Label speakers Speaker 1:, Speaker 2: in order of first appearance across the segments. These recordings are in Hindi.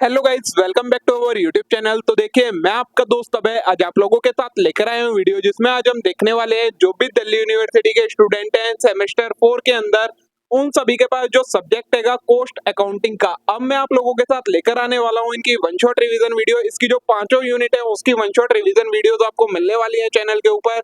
Speaker 1: Hello guys, welcome back to our YouTube channel. तो देखिए, मैं आपका दोस्त अभय आज आप लोगों के साथ लेकर आया हूँ वीडियो, जिसमें आज हम देखने वाले हैं जो भी दिल्ली यूनिवर्सिटी के स्टूडेंट हैं सेमेस्टर 4 के अंदर, उन सभी के पास जो सब्जेक्ट हैगा कॉस्ट अकाउंटिंग का। अब मैं आप लोगों के साथ लेकर आने वाला हूँ इनकी वन शॉट रिवीजन वीडियो। इसकी जो पांचों यूनिट है उसकी वन शॉट रिवीजन वीडियोस आपको मिलने वाली है चैनल के ऊपर,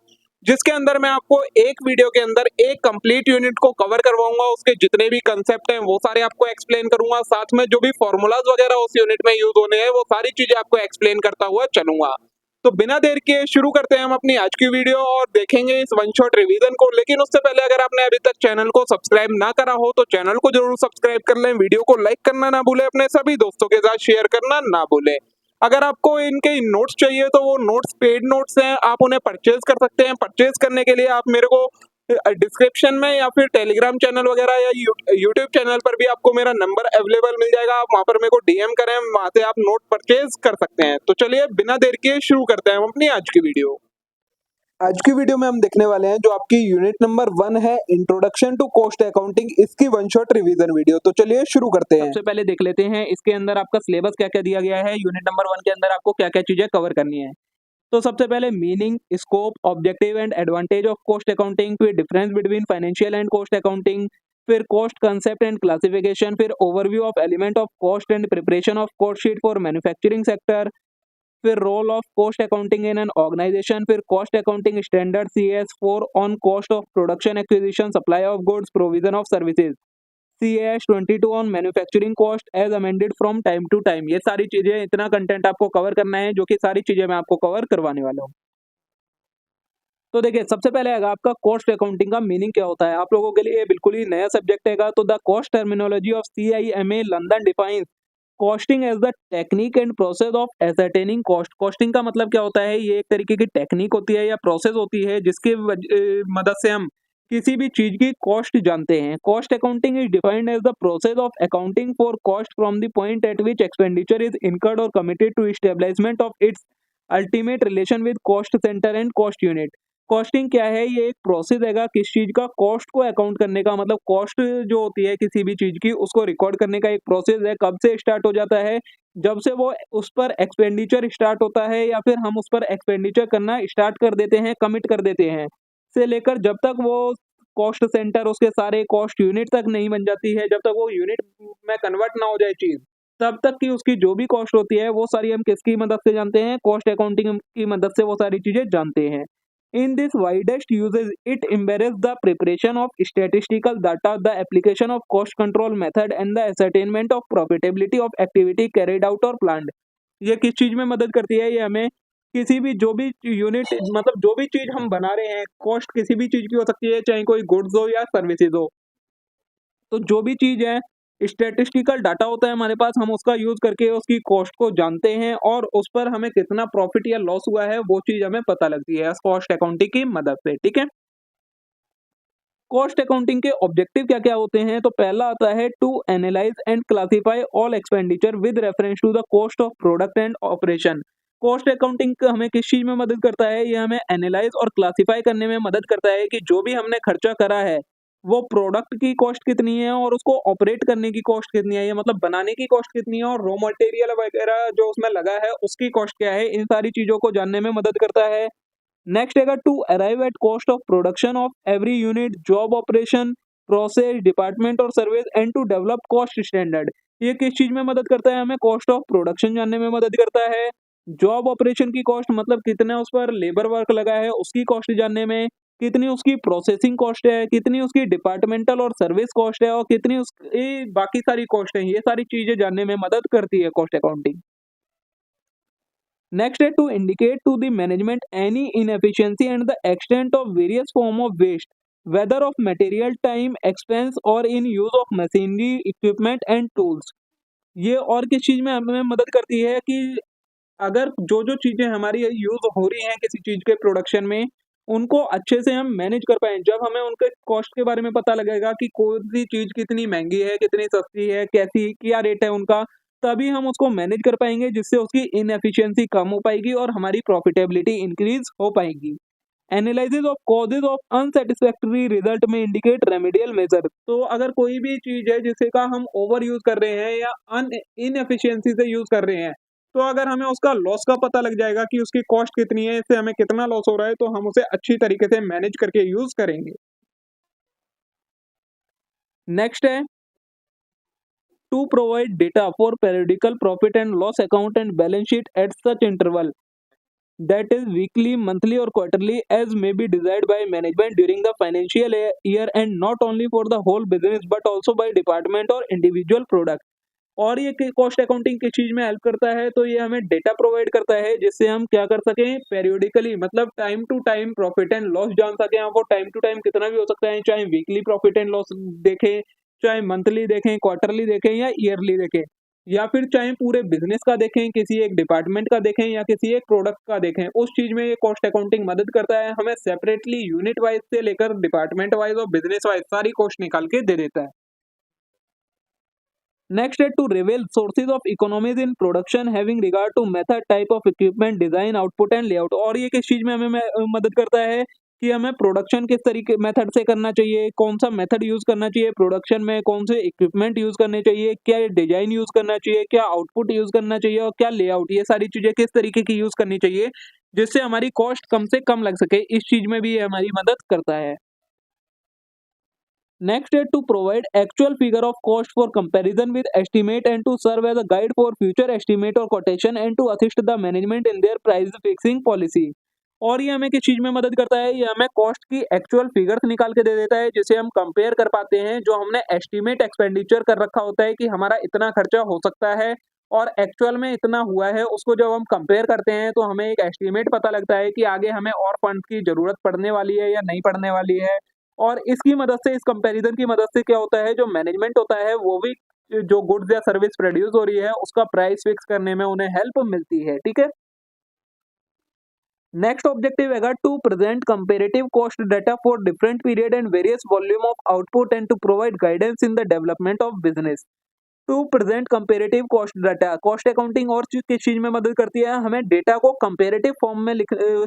Speaker 1: जिसके अंदर मैं आपको एक वीडियो के अंदर एक कंप्लीट यूनिट को कवर करवाऊंगा। उसके जितने भी कंसेप्ट हैं वो सारे आपको एक्सप्लेन करूंगा, साथ में जो भी फॉर्मूलाज वगैरह उस यूनिट में यूज होने हैं वो सारी चीजें आपको एक्सप्लेन करता हुआ चलूंगा। तो बिना देर के शुरू करते हैं हम अपनी आज की वीडियो और देखेंगे इस वन शॉट रिवीजन को। लेकिन उससे पहले अगर आपने अभी तक चैनल को सब्सक्राइब ना करा हो तो चैनल को जरूर सब्सक्राइब कर लें, वीडियो को लाइक करना ना भूलें, अपने सभी दोस्तों के साथ शेयर करना ना भूलें। अगर आपको इनके नोट्स चाहिए तो वो नोट्स पेड नोट्स हैं, आप उन्हें परचेज कर सकते हैं। परचेज करने के लिए आप मेरे को डिस्क्रिप्शन में या फिर टेलीग्राम चैनल वगैरह या यूट्यूब चैनल पर भी आपको मेरा नंबर अवेलेबल मिल जाएगा। आप वहां पर मेरे को डीएम करें, वहां से आप नोट परचेज कर सकते हैं। तो चलिए बिना देर के शुरू करते हैं हम अपनी आज की वीडियो। आज की वीडियो में हम देखने वाले हैं जो आपकी यूनिट नंबर 1 है, इंट्रोडक्शन टू कॉस्ट अकाउंटिंग, इसकी वन शॉट रिवीजन वीडियो। तो चलिए शुरू करते हैं।
Speaker 2: सबसे पहले देख लेते हैं इसके अंदर आपका सिलेबस क्या क्या दिया गया है। यूनिट नंबर 1 के अंदर आपको क्या क्या चीजें कवर करनी है। तो सबसे पहले meaning, scope, objective and advantage of cost accounting, फिर difference between financial and cost accounting, फिर कॉस्ट कंसेप्ट एंड क्लासिफिकेशन, फिर overview of element of cost and preparation of cost sheet for manufacturing sector, फिर role of cost accounting in an organisation, फिर cost accounting standard CS4 on cost of production acquisition supply of goods provision of services, CAS 22 on manufacturing cost as amended from time to time. ये सारी चीजें, इतना कंटेंट आपको कवर करना है, जो कि सारी चीजें मैं आपको कवर करवाने वाला हूँ। तो देखिए, सबसे पहले अगर आपका कॉस्ट अकाउंटिंग का मीनिंग क्या होता है, आप लोगों के लिए ये बिल्कुल ही नया सब्जेक्ट है। तो the cost terminology of CIMA London defines costing as the technique and process of ascertaining cost. Costing का मतलब क्या होता है, ये एक तरीके की टेक्निक होती है या प्रोसेस होती है जिसकी मदद से हम किसी भी चीज की कॉस्ट जानते हैं। Cost accounting is defined as the process of accounting for cost from the point at which expenditure is incurred और committed to establishment of its ultimate relation with cost centre and cost unit. Costing क्या है, ये एक प्रोसेस है किस चीज का कॉस्ट को अकाउंट करने का, मतलब कॉस्ट जो होती है किसी भी चीज की उसको रिकॉर्ड करने का एक प्रोसेस है। कब से स्टार्ट हो जाता है, जब से वो उस पर एक्सपेंडिचर स्टार्ट होता है या फिर हम उस पर एक्सपेंडिचर करना स्टार्ट कर देते हैं, कमिट कर देते हैं, से लेकर जब तक वो कॉस्ट सेंटर उसके सारे कॉस्ट यूनिट तक नहीं बन जाती है, जब तक वो यूनिट में कन्वर्ट ना हो जाए चीज, तब तक की उसकी जो भी कॉस्ट होती है वो सारी हम किसकी मदद से जानते हैं, कॉस्ट अकाउंटिंग की मदद से वो सारी चीजें जानते हैं। In this widest uses, it embraces the preparation of statistical data, the application of cost control method, and the ascertainment of profitability of activity carried out or planned। ये किस चीज में मदद करती है, ये हमें किसी भी जो भी यूनिट, मतलब जो भी चीज हम बना रहे हैं, कॉस्ट किसी भी चीज की हो सकती है, चाहे कोई गुड्स हो या सर्विसेज हो। तो जो भी चीज है, स्टैटिस्टिकल डाटा होता है हमारे पास, हम उसका यूज करके उसकी कॉस्ट को जानते हैं और उस पर हमें कितना प्रॉफिट या लॉस हुआ है वो चीज हमें पता लगती है कॉस्ट अकाउंटिंग की मदद से। ठीक है, कॉस्ट अकाउंटिंग के ऑब्जेक्टिव क्या क्या होते हैं। तो पहला आता है to analyse and classify all expenditure with reference to the cost of product and operation. Cost accounting हमें किस चीज में मदद करता है, ये हमें एनालाइज और क्लासिफाई करने में मदद करता है कि जो भी हमने खर्चा करा है वो प्रोडक्ट की कॉस्ट कितनी है और उसको ऑपरेट करने की कॉस्ट कितनी है, ये मतलब बनाने की कॉस्ट कितनी है, और रॉ मटेरियल वगैरह जो उसमें लगा है उसकी कॉस्ट क्या है, इन सारी चीजों को जानने में मदद करता है। नेक्स्ट है to arrive at cost of production of every unit, job, operation, process, department और service, and to develop cost standard. ये किस चीज में मदद करता है, हमें कॉस्ट ऑफ प्रोडक्शन जानने में मदद करता है। जॉब ऑपरेशन की कॉस्ट मतलब कितना उस पर लेबर वर्क लगा है उसकी कॉस्ट जानने में, कितनी उसकी प्रोसेसिंग कॉस्ट है, कितनी उसकी डिपार्टमेंटल और सर्विस कॉस्ट है, और कितनी उसकी बाकी सारी कॉस्ट है, ये सारी चीजें जानने में मदद करती है cost accounting. Next is to indicate to the management any inefficiency and the extent of various form of waste, whether of material, time, expense or in use of machinery, equipment and tools। ये और किस चीज में हमें मदद करती है कि अगर जो जो चीजें हमारी यूज हो रही हैं किसी चीज के प्रोडक्शन में, उनको अच्छे से हम मैनेज कर पाए। जब हमें उनके कॉस्ट के बारे में पता लगेगा कि कौन सी चीज कितनी महंगी है, कितनी सस्ती है, कैसी क्या रेट है उनका, तभी हम उसको मैनेज कर पाएंगे, जिससे उसकी इनएफिशिएंसी कम हो पाएगी और हमारी प्रॉफिटेबिलिटी इंक्रीज हो पाएगी। Analysis of causes of unsatisfactory result में इंडिकेट रेमेडियल मेजर। तो अगर कोई भी चीज है जिसे का हम ओवर यूज कर रहे हैं या इनएफिशिएंसी से यूज कर रहे हैं, तो अगर हमें उसका लॉस का पता लग जाएगा कि उसकी कॉस्ट कितनी है, इससे हमें कितना लॉस हो रहा है, तो हम उसे अच्छी तरीके से मैनेज करके यूज करेंगे। नेक्स्ट है to provide data for periodical profit and loss account and balance sheet at such interval that is weekly, monthly or quarterly as may be desired by management during the financial year and not only for the whole business but also by department और individual product। और ये कॉस्ट अकाउंटिंग किस चीज में हेल्प करता है, तो ये हमें डेटा प्रोवाइड करता है जिससे हम क्या कर सकें, पेरियोडिकली मतलब time to time profit and loss जान सकें। हम वो टाइम टू टाइम कितना भी हो सकता है, चाहे वीकली प्रॉफिट एंड लॉस देखें, चाहे मंथली देखें, क्वार्टरली देखें या ईयरली देखें, या फिर चाहे पूरे बिजनेस का देखें, किसी एक डिपार्टमेंट का देखें या किसी एक प्रोडक्ट का देखें, उस चीज में ये कॉस्ट अकाउंटिंग मदद करता है। हमें सेपरेटली यूनिट वाइज से लेकर डिपार्टमेंट वाइज और बिजनेस वाइज सारी कॉस्ट निकाल के दे देता है। नेक्स्ट है to reveal sources of economies in production having regard to method, type of equipment, design, output and layout. और ये किस चीज में हमें मदद करता है कि हमें प्रोडक्शन किस तरीके मेथड से करना चाहिए, कौन सा मेथड यूज करना चाहिए प्रोडक्शन में, कौन से इक्विपमेंट यूज करने चाहिए, क्या डिजाइन यूज करना चाहिए, क्या आउटपुट यूज करना चाहिए और क्या लेआउट, ये सारी चीजें किस तरीके की यूज करनी चाहिए जिससे हमारी कॉस्ट कम से कम लग सके, इस चीज में भी ये हमारी मदद करता है। Next is to provide actual figure of cost for comparison with estimate and to serve as a guide for future estimate or quotation and to assist the management in their price fixing policy। और ये हमें किस चीज में मदद करता है, ये हमें कॉस्ट की एक्चुअल फिगर्स निकाल के दे देता है जिसे हम कंपेयर कर पाते हैं। जो हमने एस्टिमेट एक्सपेंडिचर कर रखा होता है कि हमारा इतना खर्चा हो सकता है और एक्चुअल में इतना हुआ है, उसको जब हम कंपेयर करते हैं तो हमें एक एस्टिमेट पता लगता है कि आगे हमें और फंड की जरूरत पड़ने वाली है या नहीं पड़ने वाली है। और इसकी मदद से, इस कंपैरिजन की मदद से क्या होता है, जो मैनेजमेंट होता है वो भी जो गुड्स या सर्विस प्रोड्यूस हो रही है उसका प्राइस फिक्स करने में उन्हें हेल्प मिलती है। ठीक है, नेक्स्ट ऑब्जेक्टिव है to present comparative cost data for different period and various volume of output and to provide guidance in the development of business. To present comparative cost data, cost accounting और किस चीज में मदद करती है, हमें डेटा को कंपैरेटिव फॉर्म में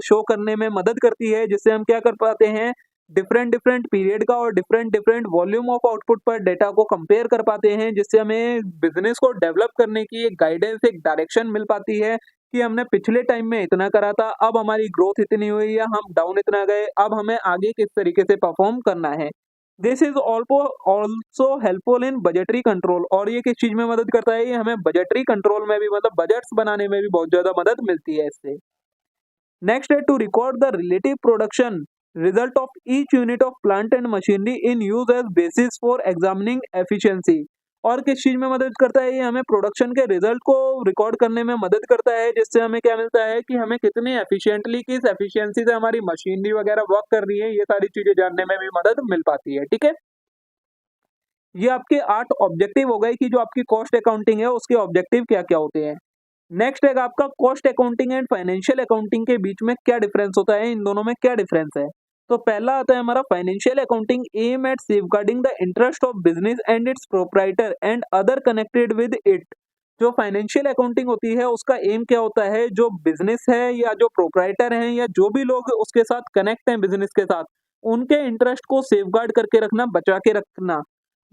Speaker 2: शो करने में मदद करती है जिससे हम क्या कर पाते हैं, डिफरेंट डिफरेंट पीरियड का और different different volume of output पर डेटा को कंपेयर कर पाते हैं, जिससे हमें बिजनेस को डेवलप करने की एक गाइडेंस, एक डायरेक्शन मिल पाती है कि हमने पिछले टाइम में इतना करा था, अब हमारी ग्रोथ इतनी हुई या हम डाउन इतना गए, अब हमें आगे किस तरीके से परफॉर्म करना है। This is also helpful in budgetary control. और ये किस चीज में मदद करता है, ये हमें बजटरी कंट्रोल में भी, मतलब बजट्स बनाने में भी बहुत ज्यादा मदद मिलती है इससे। नेक्स्ट है to record the relative production result of each unit of plant and machinery in use as basis for examining efficiency. और किस चीज में मदद करता है, ये हमें प्रोडक्शन के रिजल्ट को रिकॉर्ड करने में मदद करता है जिससे हमें क्या मिलता है कि हमें कितने एफिशिएंटली, किस एफिशिएंसी से हमारी मशीनरी वगैरह वर्क कर रही है, ये सारी चीजें जानने में भी मदद मिल पाती है। ठीक है, ये आपके 8 ऑब्जेक्टिव हो गए कि जो आपकी कॉस्ट अकाउंटिंग है उसके ऑब्जेक्टिव क्या क्या होते हैं। नेक्स्ट है आपका cost accounting and financial accounting के बीच में क्या डिफरेंस होता है, इन दोनों में क्या डिफरेंस है। तो पहला आता है हमारा financial accounting aim at safeguarding the interest of business and its proprietor and other connected with it. जो फाइनेंशियल अकाउंटिंग होती है उसका एम क्या होता है, जो बिजनेस है या जो प्रोप्राइटर हैं या जो भी लोग उसके साथ कनेक्ट हैं बिजनेस के साथ, उनके इंटरेस्ट को सेफगार्ड करके रखना, बचा के रखना।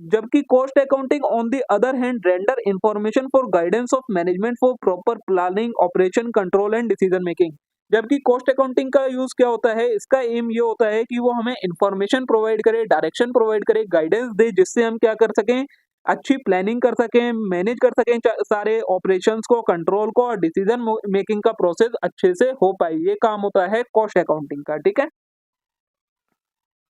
Speaker 2: जबकि cost accounting on the other hand render information for guidance of management for proper planning, operation, control and decision making. जबकि कॉस्ट अकाउंटिंग का यूज क्या होता है, इसका एम ये होता है कि वो हमें इंफॉर्मेशन प्रोवाइड करे, डायरेक्शन प्रोवाइड करे, गाइडेंस दे, जिससे हम क्या कर सकें, अच्छी प्लानिंग कर सकें, मैनेज कर सकें सारे ऑपरेशंस को, कंट्रोल को और डिसीजन मेकिंग का प्रोसेस अच्छे से हो पाए। ये काम होता है कॉस्ट अकाउंटिंग का। ठीक है,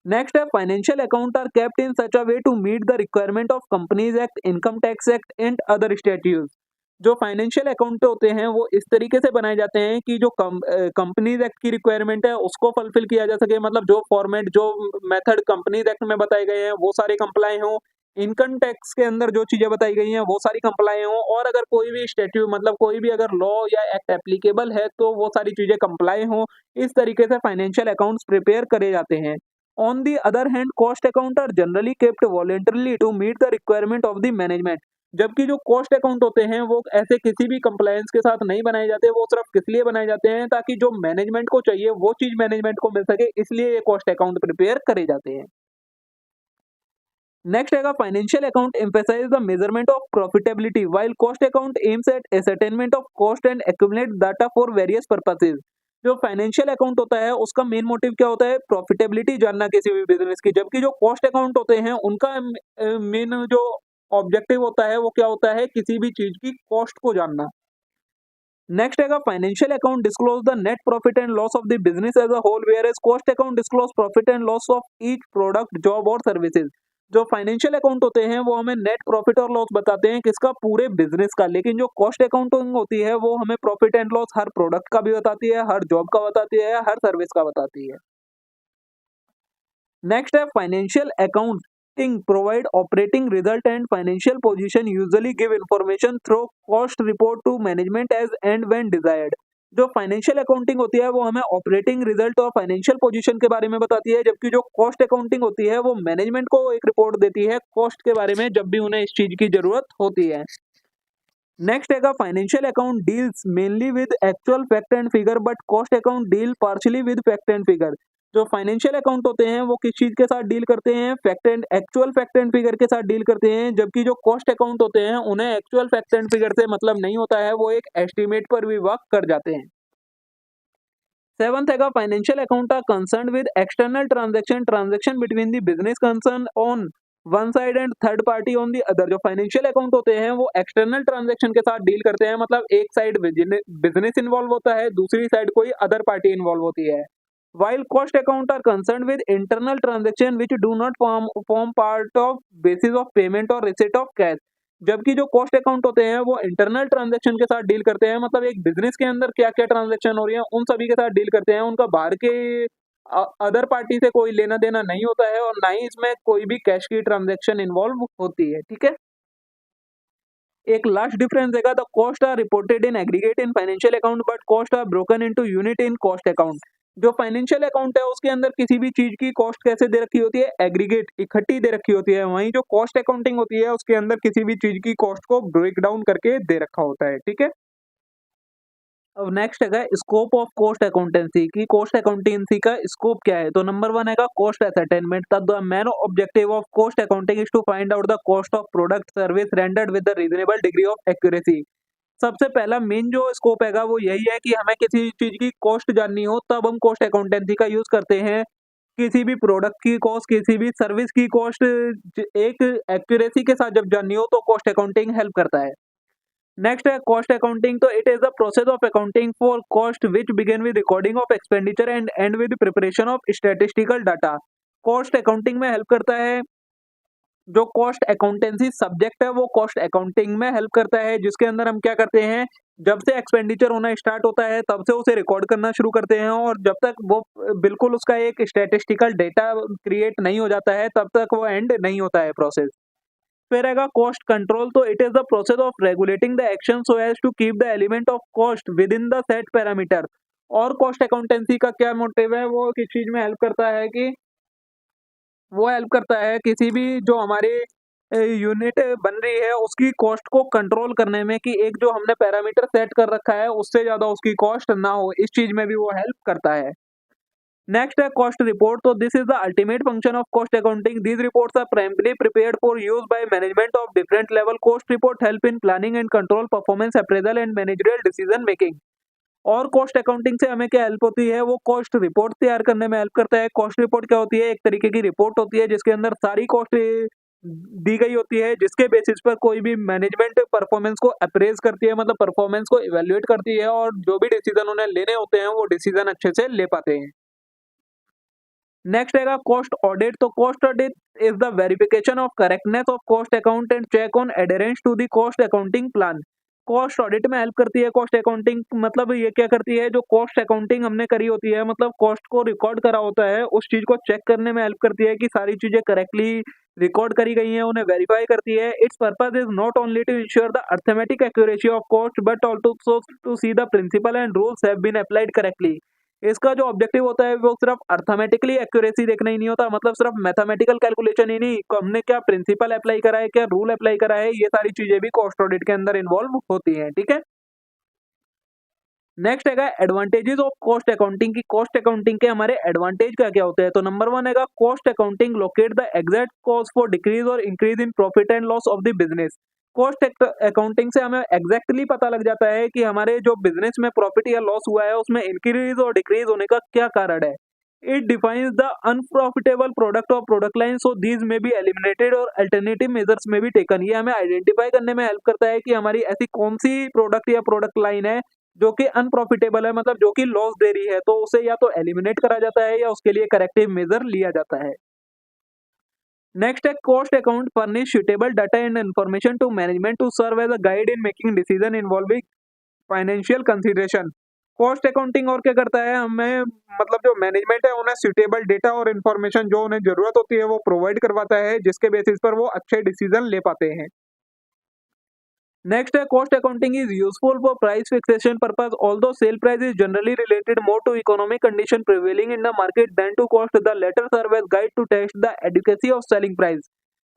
Speaker 2: नेक्स्ट है financial account are kept in such a way to meet the requirement of companies act, income tax act and other statutes. जो फाइनेंशियल अकाउंट होते हैं वो इस तरीके से बनाए जाते हैं कि जो कंपनीज एक्ट की रिक्वायरमेंट है उसको फुलफिल किया जा सके, मतलब जो फॉर्मेट, जो मेथड कंपनीज एक्ट में बताए गए हैं वो सारे कंप्लाई हों, इनकम टैक्स के अंदर जो चीजें बताई गई हैं वो सारी कंप्लाई हों, और अगर कोई भी स्टैट्यू, मतलब कोई भी अगर लॉ या एक्ट एप्लीकेबल है तो वो सारी चीजें कंप्लाई हों। इस तरीके से फाइनेंशियल अकाउंट्स प्रिपेयर करे जाते हैं। On the other hand, cost account are generally kept voluntarily to meet the requirement of the management। जबकि जो कॉस्ट अकाउंट होते हैं वो ऐसे किसी भी कंप्लायंस के साथ नहीं बनाए जाते, वो सिर्फ किस लिए बनाए जाते हैं ताकि जो मैनेजमेंट को चाहिए वो चीज मैनेजमेंट को मिल सके, इसलिए ये कॉस्ट अकाउंट प्रिपेयर करे जाते हैं। नेक्स्ट है financial account emphasise the measurement of profitability while cost account aims at ascertainment of cost and accumulate data for various purposes. जो फाइनेंशियल अकाउंट होता है उसका मेन मोटिव क्या होता है, प्रॉफिटेबिलिटी जानना किसी भी बिजनेस की, जबकि जो कॉस्ट अकाउंट होते हैं उनका मेन जो ऑब्जेक्टिव होता है वो क्या होता है, किसी भी चीज की कॉस्ट को जानना। नेक्स्ट है financial account disclose the net profit and loss of the business as a whole, whereas cost account disclose profit and loss of each product job और सर्विसेज। जो फाइनेंशियल अकाउंट होते हैं वो हमें नेट प्रॉफिट और लॉस बताते हैं किसका, पूरे बिजनेस का, लेकिन जो कॉस्ट अकाउंटिंग होती है वो हमें profit and loss her product का भी बताती है, हर जॉब का बताती है, हर सर्विस का बताती है। नेक्स्ट है financial accounting provide operating result and financial position usually give information through cost report to management as and when desired. जो फाइनेंशियल अकाउंटिंग होती है वो हमें ऑपरेटिंग रिजल्ट और फाइनेंशियल पोजीशन के बारे में बताती है, जबकि जो कॉस्ट अकाउंटिंग होती है वो मैनेजमेंट को एक रिपोर्ट देती है कॉस्ट के बारे में जब भी उन्हें इस चीज की जरूरत होती है। नेक्स्ट है financial account deals mainly with actual fact and figure but cost account deal partially with fact and figure. जो फाइनेंशियल अकाउंट होते हैं वो किस चीज के साथ डील करते हैं, फैक्ट एंड फिगर के साथ डील करते हैं, जबकि जो कॉस्ट अकाउंट होते हैं उन्हें एक्चुअल फैक्ट एंड फिगर से मतलब नहीं होता है, वो एक एस्टिमेट पर भी वर्क कर जाते हैं। सेवंथ है financial account are concern with external transaction between the business concern on one side and third party on the other. जो फाइनेंशियल अकाउंट होते हैं वो एक्सटर्नल ट्रांजैक्शन के साथ डील करते हैं, मतलब एक साइड बिजनेस इन्वॉल्व होता है, दूसरी साइड कोई अदर पार्टी इन्वॉल्व होती है। while cost account are concerned with internal transaction which do not form part of basis of payment or receipt of cash। जबकि जो कॉस्ट अकाउंट होते हैं वो इंटरनल ट्रांजैक्शन के साथ डील करते हैं, मतलब एक बिजनेस के अंदर क्या क्या ट्रांजैक्शन हो रही है उन सभी के साथ डील करते हैं, उनका बाहर के अदर पार्टी से कोई लेना देना नहीं होता है और ना ही इसमें कोई भी कैश की ट्रांजैक्शन इन्वॉल्व होती है। ठीक है, एक लास्ट डिफरेंस है the cost are reported in aggregate in financial account but cost are broken into unit in cost account. जो फाइनेंशियल अकाउंट है उसके अंदर किसी भी चीज की कॉस्ट कैसे दे रखी होती है, एग्रीगेट इकट्ठी दे रखी होती है, वहीं जो कॉस्ट अकाउंटिंग होती है उसके अंदर किसी भी चीज की कॉस्ट को ब्रेक डाउन करके दे रखा होता है। ठीक है, अब नेक्स्ट है स्कोप ऑफ कॉस्ट अकाउंटेंसी की कॉस्ट अकाउंटेंसी का स्कोप क्या है। तो नंबर वन है cost ascertainment. The main objective of cost accounting is to find out the cost of product service rendered with the reasonable degree of accuracy. सबसे पहला मेन जो स्कोप हैगा वो यही है कि हमें किसी चीज की कॉस्ट जाननी हो तब हम कॉस्ट अकाउंटेंसी का यूज करते हैं। किसी भी प्रोडक्ट की कॉस्ट, किसी भी सर्विस की कॉस्ट एक एक्यूरेसी के साथ जब जाननी हो तो कॉस्ट अकाउंटिंग हेल्प करता है। नेक्स्ट है कॉस्ट अकाउंटिंग। तो it is the process of accounting for cost which begin with recording of expenditure and and with preparation of statistical data. Cost accounting में हेल्प करता है, जो कॉस्ट अकाउंटेंसी सब्जेक्ट है वो कॉस्ट अकाउंटिंग में हेल्प करता है, जिसके अंदर हम क्या करते हैं, जब से एक्सपेंडिचर होना स्टार्ट होता है तब से उसे रिकॉर्ड करना शुरू करते हैं और जब तक वो बिल्कुल उसका एक स्टैटिस्टिकल डेटा क्रिएट नहीं हो जाता है तब तक वो एंड नहीं होता है प्रोसेस। फिर आएगा कॉस्ट कंट्रोल। तो it is the process of regulating the action so as to keep the element of cost within the set parameter. और कॉस्ट अकाउंटेंसी का क्या मोटिव है, वो किस चीज में हेल्प करता है कि वो हेल्प करता है किसी भी जो हमारी यूनिट बन रही है उसकी कॉस्ट को कंट्रोल करने में, कि एक जो हमने पैरामीटर सेट कर रखा है उससे ज्यादा उसकी कॉस्ट ना हो, इस चीज में भी वो हेल्प करता है। नेक्स्ट है कॉस्ट रिपोर्ट। तो this is the ultimate function of cost accounting. These reports are primary prepared for use by management of different level. Cost report help in planning and control, performance appraisal and managerial decision making. और कॉस्ट अकाउंटिंग से हमें क्या हेल्प होती है, वो कॉस्ट रिपोर्ट तैयार करने में हेल्प करता है। कॉस्ट रिपोर्ट क्या होती है, एक तरीके की रिपोर्ट होती है जिसके अंदर सारी कॉस्ट दी गई होती है, जिसके बेसिस पर कोई भी मैनेजमेंट परफॉर्मेंस को अप्रेज करती है, मतलब परफॉर्मेंस को इवेल्युएट करती है और जो भी डिसीजन उन्हें लेने होते हैं वो डिसीजन अच्छे से ले पाते हैं। नेक्स्ट है कॉस्ट ऑडिट। तो cost audit is the verification of correctness of cost account and check on adherence to the cost accounting plan. Cost audit में हेल्प करती है कॉस्ट अकाउंटिंग, मतलब ये क्या करती है, जो कॉस्ट अकाउंटिंग हमने करी होती है, मतलब कॉस्ट को रिकॉर्ड करा होता है, उस चीज को चेक करने में हेल्प करती है कि सारी चीजें करेक्टली रिकॉर्ड करी गई हैं, उन्हें वेरीफाई करती है। Its purpose is not only to ensure the arithmetic accuracy of cost but also to see the principle and rules have been applied correctly. इसका जो ऑब्जेक्टिव होता है वो सिर्फ अर्थमेटिकली एक्यूरेसी देखना ही नहीं होता, मतलब सिर्फ मैथमेटिकल कैलकुलेशन ही नहीं, हमने क्या प्रिंसिपल अप्लाई करा है, क्या रूल अप्लाई करा है, ये सारी चीजें भी कॉस्ट ऑडिट के अंदर इन्वॉल्व होती हैं। ठीक है, नेक्स्ट हैगा एडवांटेजेस ऑफ कॉस्ट अकाउंटिंग की कॉस्ट अकाउंटिंग के हमारे एडवांटेज क्या क्या होते हैं। तो नंबर 1 हैगा cost accounting locate the exact cause for decrease और increase in profit and loss of the business. Cost accounting से हमें एग्जैक्टली पता लग जाता है कि हमारे जो बिजनेस में प्रॉफिट या लॉस हुआ है उसमें इंक्रीज और डिक्रीज होने का क्या कारण है। It defines the unprofitable product और प्रोडक्ट लाइन, सो दीज में बी एलिमिनेटेड और अल्टरनेटिव मेजर्स में भी टेकन। ये हमें आइडेंटिफाई करने में हेल्प करता है कि हमारी ऐसी कौन सी प्रोडक्ट या प्रोडक्ट लाइन है जो कि अनप्रॉफिटेबल है, मतलब जो कि लॉस दे रही है, तो उसे या तो एलिमिनेट करा जाता है या उसके लिए करेक्टिव मेजर लिया जाता है। नेक्स्ट है cost account furnish suitable data and information to management to serve as a guide in making decision involving financial consideration. Cost accounting और क्या करता है, हमें मतलब जो मैनेजमेंट है उन्हें सुटेबल डेटा और इन्फॉर्मेशन जो उन्हें जरूरत होती है वो प्रोवाइड करवाता है, जिसके बेसिस पर वो अच्छे डिसीजन ले पाते हैं। Next, cost accounting is useful for price fixation purpose. Although sale price is generally related more to economic condition prevailing in the market than to cost, the latter serve as guide to test the adequacy of selling price.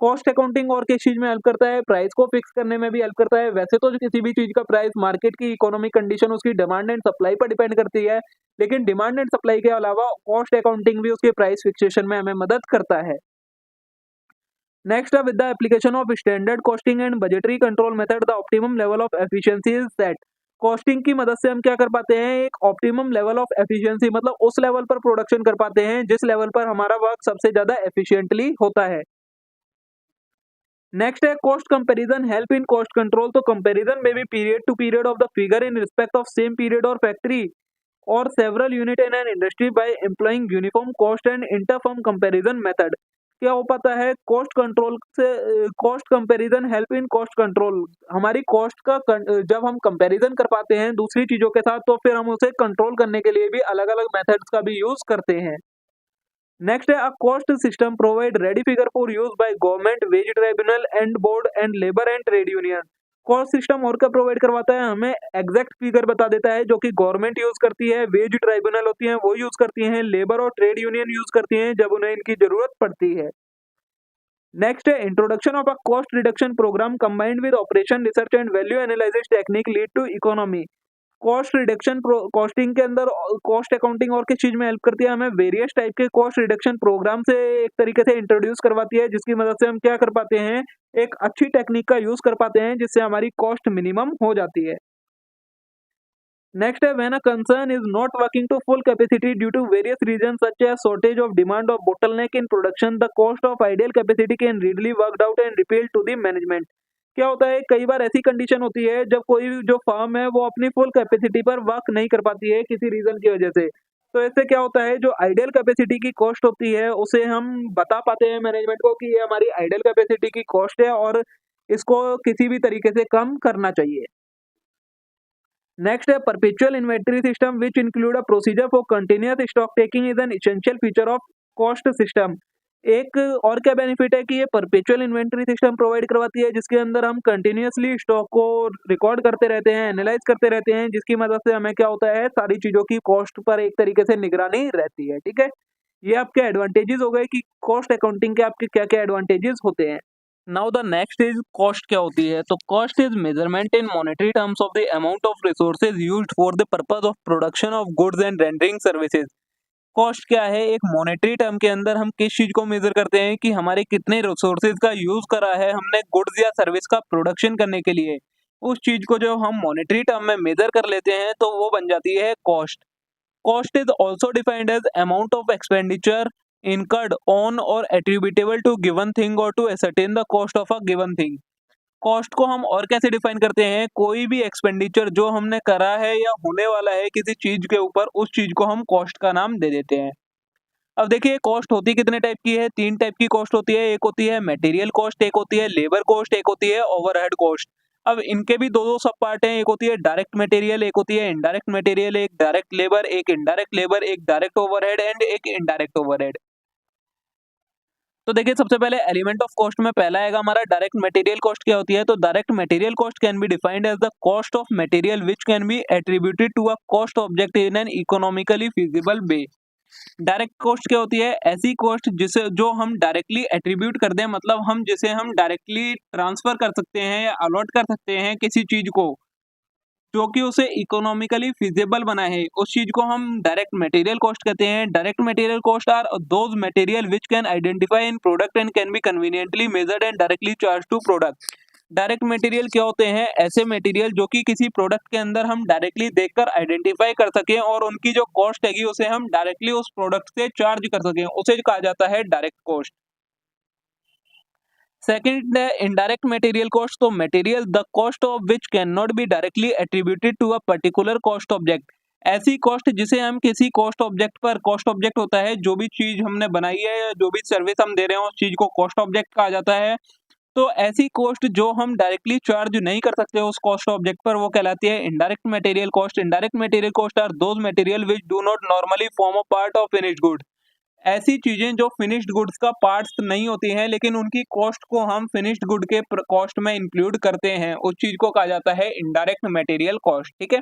Speaker 2: Cost accounting और किस चीज में हेल्प करता है, प्राइस को फिक्स करने में भी हेल्प करता है। वैसे तो किसी भी चीज का प्राइस मार्केट की इकोनॉमिक कंडीशन उसकी डिमांड एंड सप्लाई पर डिपेंड करती है, लेकिन डिमांड एंड सप्लाई के अलावा कॉस्ट अकाउंटिंग भी उसके प्राइस फिक्सेशन में हमें मदद करता है। Next, with the application of standard costing and budgetary control method, the optimum level of efficiency is set. Costing की मदद से हम क्या कर पाते हैं, एक ऑप्टिमम लेवल ऑफ एफिशिएंसी, मतलब उस लेवल पर प्रोडक्शन कर पाते हैं जिस लेवल पर हमारा वर्क सबसे ज्यादा एफिशिएंटली होता है। नेक्स्ट है cost comparison help in cost control. तो कंपैरिजन में भी period to period of the figure in respect of same period और फैक्ट्री और several unit in an industry by employing uniform cost and interfirm comparison method. क्या हो पाता है, कॉस्ट कंट्रोल से cost comparison help in cost control, हमारी कॉस्ट का जब हम कंपैरिजन कर पाते हैं दूसरी चीजों के साथ तो फिर हम उसे कंट्रोल करने के लिए भी अलग अलग मेथड्स का भी यूज करते हैं। नेक्स्ट है a cost system provide ready figure for use by government, wage tribunal and board and labour and trade union. Cost system और क्या प्रोवाइड करवाता है, हमें एग्जैक्ट फिगर बता देता है जो कि गवर्नमेंट यूज करती है, वेज ट्राइब्यूनल होती है वो यूज करती हैं, लेबर और ट्रेड यूनियन यूज करती हैं जब उन्हें इनकी जरूरत पड़ती है। नेक्स्ट है introduction of a cost reduction programme combined with operation research and value analysis technique lead to economy. Cost reduction costing के अंदर कॉस्ट अकाउंटिंग और किस चीज में हेल्प करती है, हमें वेरियस टाइप के कॉस्ट रिडक्शन प्रोग्राम से एक तरीके से इंट्रोड्यूस करवाती है, जिसकी मदद से हम क्या कर पाते हैं, एक अच्छी टेक्निक का यूज कर पाते हैं जिससे हमारी कॉस्ट मिनिमम हो जाती है। नेक्स्ट है when a concern is not working to full capacity due to various reason such as shortage of demand और bottleneck in production, the cost of ideal capacity can readily worked out and repeal to the management. क्या होता है, कई बार ऐसी कंडीशन होती है जब कोई जो फर्म है वो अपनी फुल कैपेसिटी पर वर्क नहीं कर पाती है किसी रीजन की वजह से, तो इससे क्या होता है, जो आइडियल कैपेसिटी की कॉस्ट होती है उसे हम बता पाते हैं मैनेजमेंट को कि ये हमारी आइडियल कैपेसिटी की कॉस्ट है और इसको किसी भी तरीके से कम करना चाहिए। नेक्स्ट है perpetual inventory system which include a procedure for continuous stock taking is an essential feature of cost system. एक और क्या बेनिफिट है कि ये परपेचुअल इन्वेंटरी सिस्टम प्रोवाइड करवाती है जिसके अंदर हम कंटिन्यूअसली स्टॉक को रिकॉर्ड करते रहते हैं, एनालाइज करते रहते हैं, जिसकी मदद से हमें क्या होता है, सारी चीजों की कॉस्ट पर एक तरीके से निगरानी रहती है। ठीक है, ये आपके एडवांटेजेस हो गए कि कॉस्ट अकाउंटिंग के आपके क्या क्या एडवांटेजेस होते हैं। Now the next is cost क्या होती है। तो cost is measurement in monetary terms of the amount of resources used for the purpose of production of goods and rendering services. Cost क्या है, एक मॉनेटरी टर्म के अंदर हम किस चीज को मेजर करते हैं कि हमारे कितने रिसोर्सेज का यूज करा है हमने गुड्स या सर्विस का प्रोडक्शन करने के लिए, उस चीज को जो हम मॉनेटरी टर्म में मेजर कर लेते हैं तो वो बन जाती है cost. Cost is also defined as amount of expenditure incurred on or attributable to given thing or to ascertain the cost of a given thing। Cost को हम और कैसे डिफाइन करते हैं, कोई भी एक्सपेंडिचर जो हमने करा है या होने वाला है किसी चीज के ऊपर, उस चीज को हम कॉस्ट का नाम दे देते हैं। अब देखिए कॉस्ट होती कितने टाइप की है, 3 टाइप की कॉस्ट होती है। एक होती है मटेरियल कॉस्ट, एक होती है लेबर कॉस्ट, एक होती है ओवरहेड कॉस्ट। अब इनके भी दो दो सब पार्ट हैं, एक होती है डायरेक्ट मटेरियल, एक होती है इनडायरेक्ट मटेरियल, एक डायरेक्ट लेबर, एक इनडायरेक्ट लेबर, एक डायरेक्ट ओवरहेड एंड एक इनडायरेक्ट ओवरहेड। तो देखिए सबसे पहले एलिमेंट ऑफ कॉस्ट में पहला आएगा हमारा डायरेक्ट मटेरियल कॉस्ट। क्या होती है? तो direct material cost can be defined as the cost of material which can be attributed to a cost object in an economically feasible way. Direct cost क्या होती है? ऐसी कॉस्ट जिसे जो हम डायरेक्टली एट्रीब्यूट कर दें, मतलब हम जिसे हम डायरेक्टली ट्रांसफर कर सकते हैं या अलॉट कर सकते हैं किसी चीज को, जो कि उसे इकोनॉमिकली फिजिबल बना है, उस चीज को हम डायरेक्ट मटेरियल कॉस्ट कहते हैं। Direct material cost are those material which can identify in product and can be conveniently measured and directly charge to product. Direct material क्या होते हैं? ऐसे मटेरियल जो कि किसी प्रोडक्ट के अंदर हम डायरेक्टली देखकर आइडेंटिफाई कर सकें और उनकी जो कॉस्ट हैगी उसे हम डायरेक्टली उस प्रोडक्ट से चार्ज कर सकें, उसे कहा जाता है डायरेक्ट कॉस्ट। सेकंड है इनडायरेक्ट मटेरियल कॉस्ट। तो material the cost of which can not be directly attributed to a particular cost object. ऐसी कॉस्ट जिसे हम किसी कॉस्ट ऑब्जेक्ट पर, कॉस्ट ऑब्जेक्ट होता है जो भी चीज हमने बनाई है या जो भी सर्विस हम दे रहे हैं उस चीज को कॉस्ट ऑब्जेक्ट कहा जाता है। तो ऐसी कॉस्ट जो हम डायरेक्टली चार्ज नहीं कर सकते उस कॉस्ट ऑब्जेक्ट पर, वो कहलाती है indirect material cost. Indirect material cost are those material which do not normally form a part of finished good. ऐसी चीजें जो फिनिश्ड गुड्स का पार्ट्स नहीं होती हैं लेकिन उनकी कॉस्ट को हम फिनिश्ड गुड के कॉस्ट में इंक्लूड करते हैं, उस चीज को कहा जाता है इनडायरेक्ट मटेरियल कॉस्ट। ठीक है।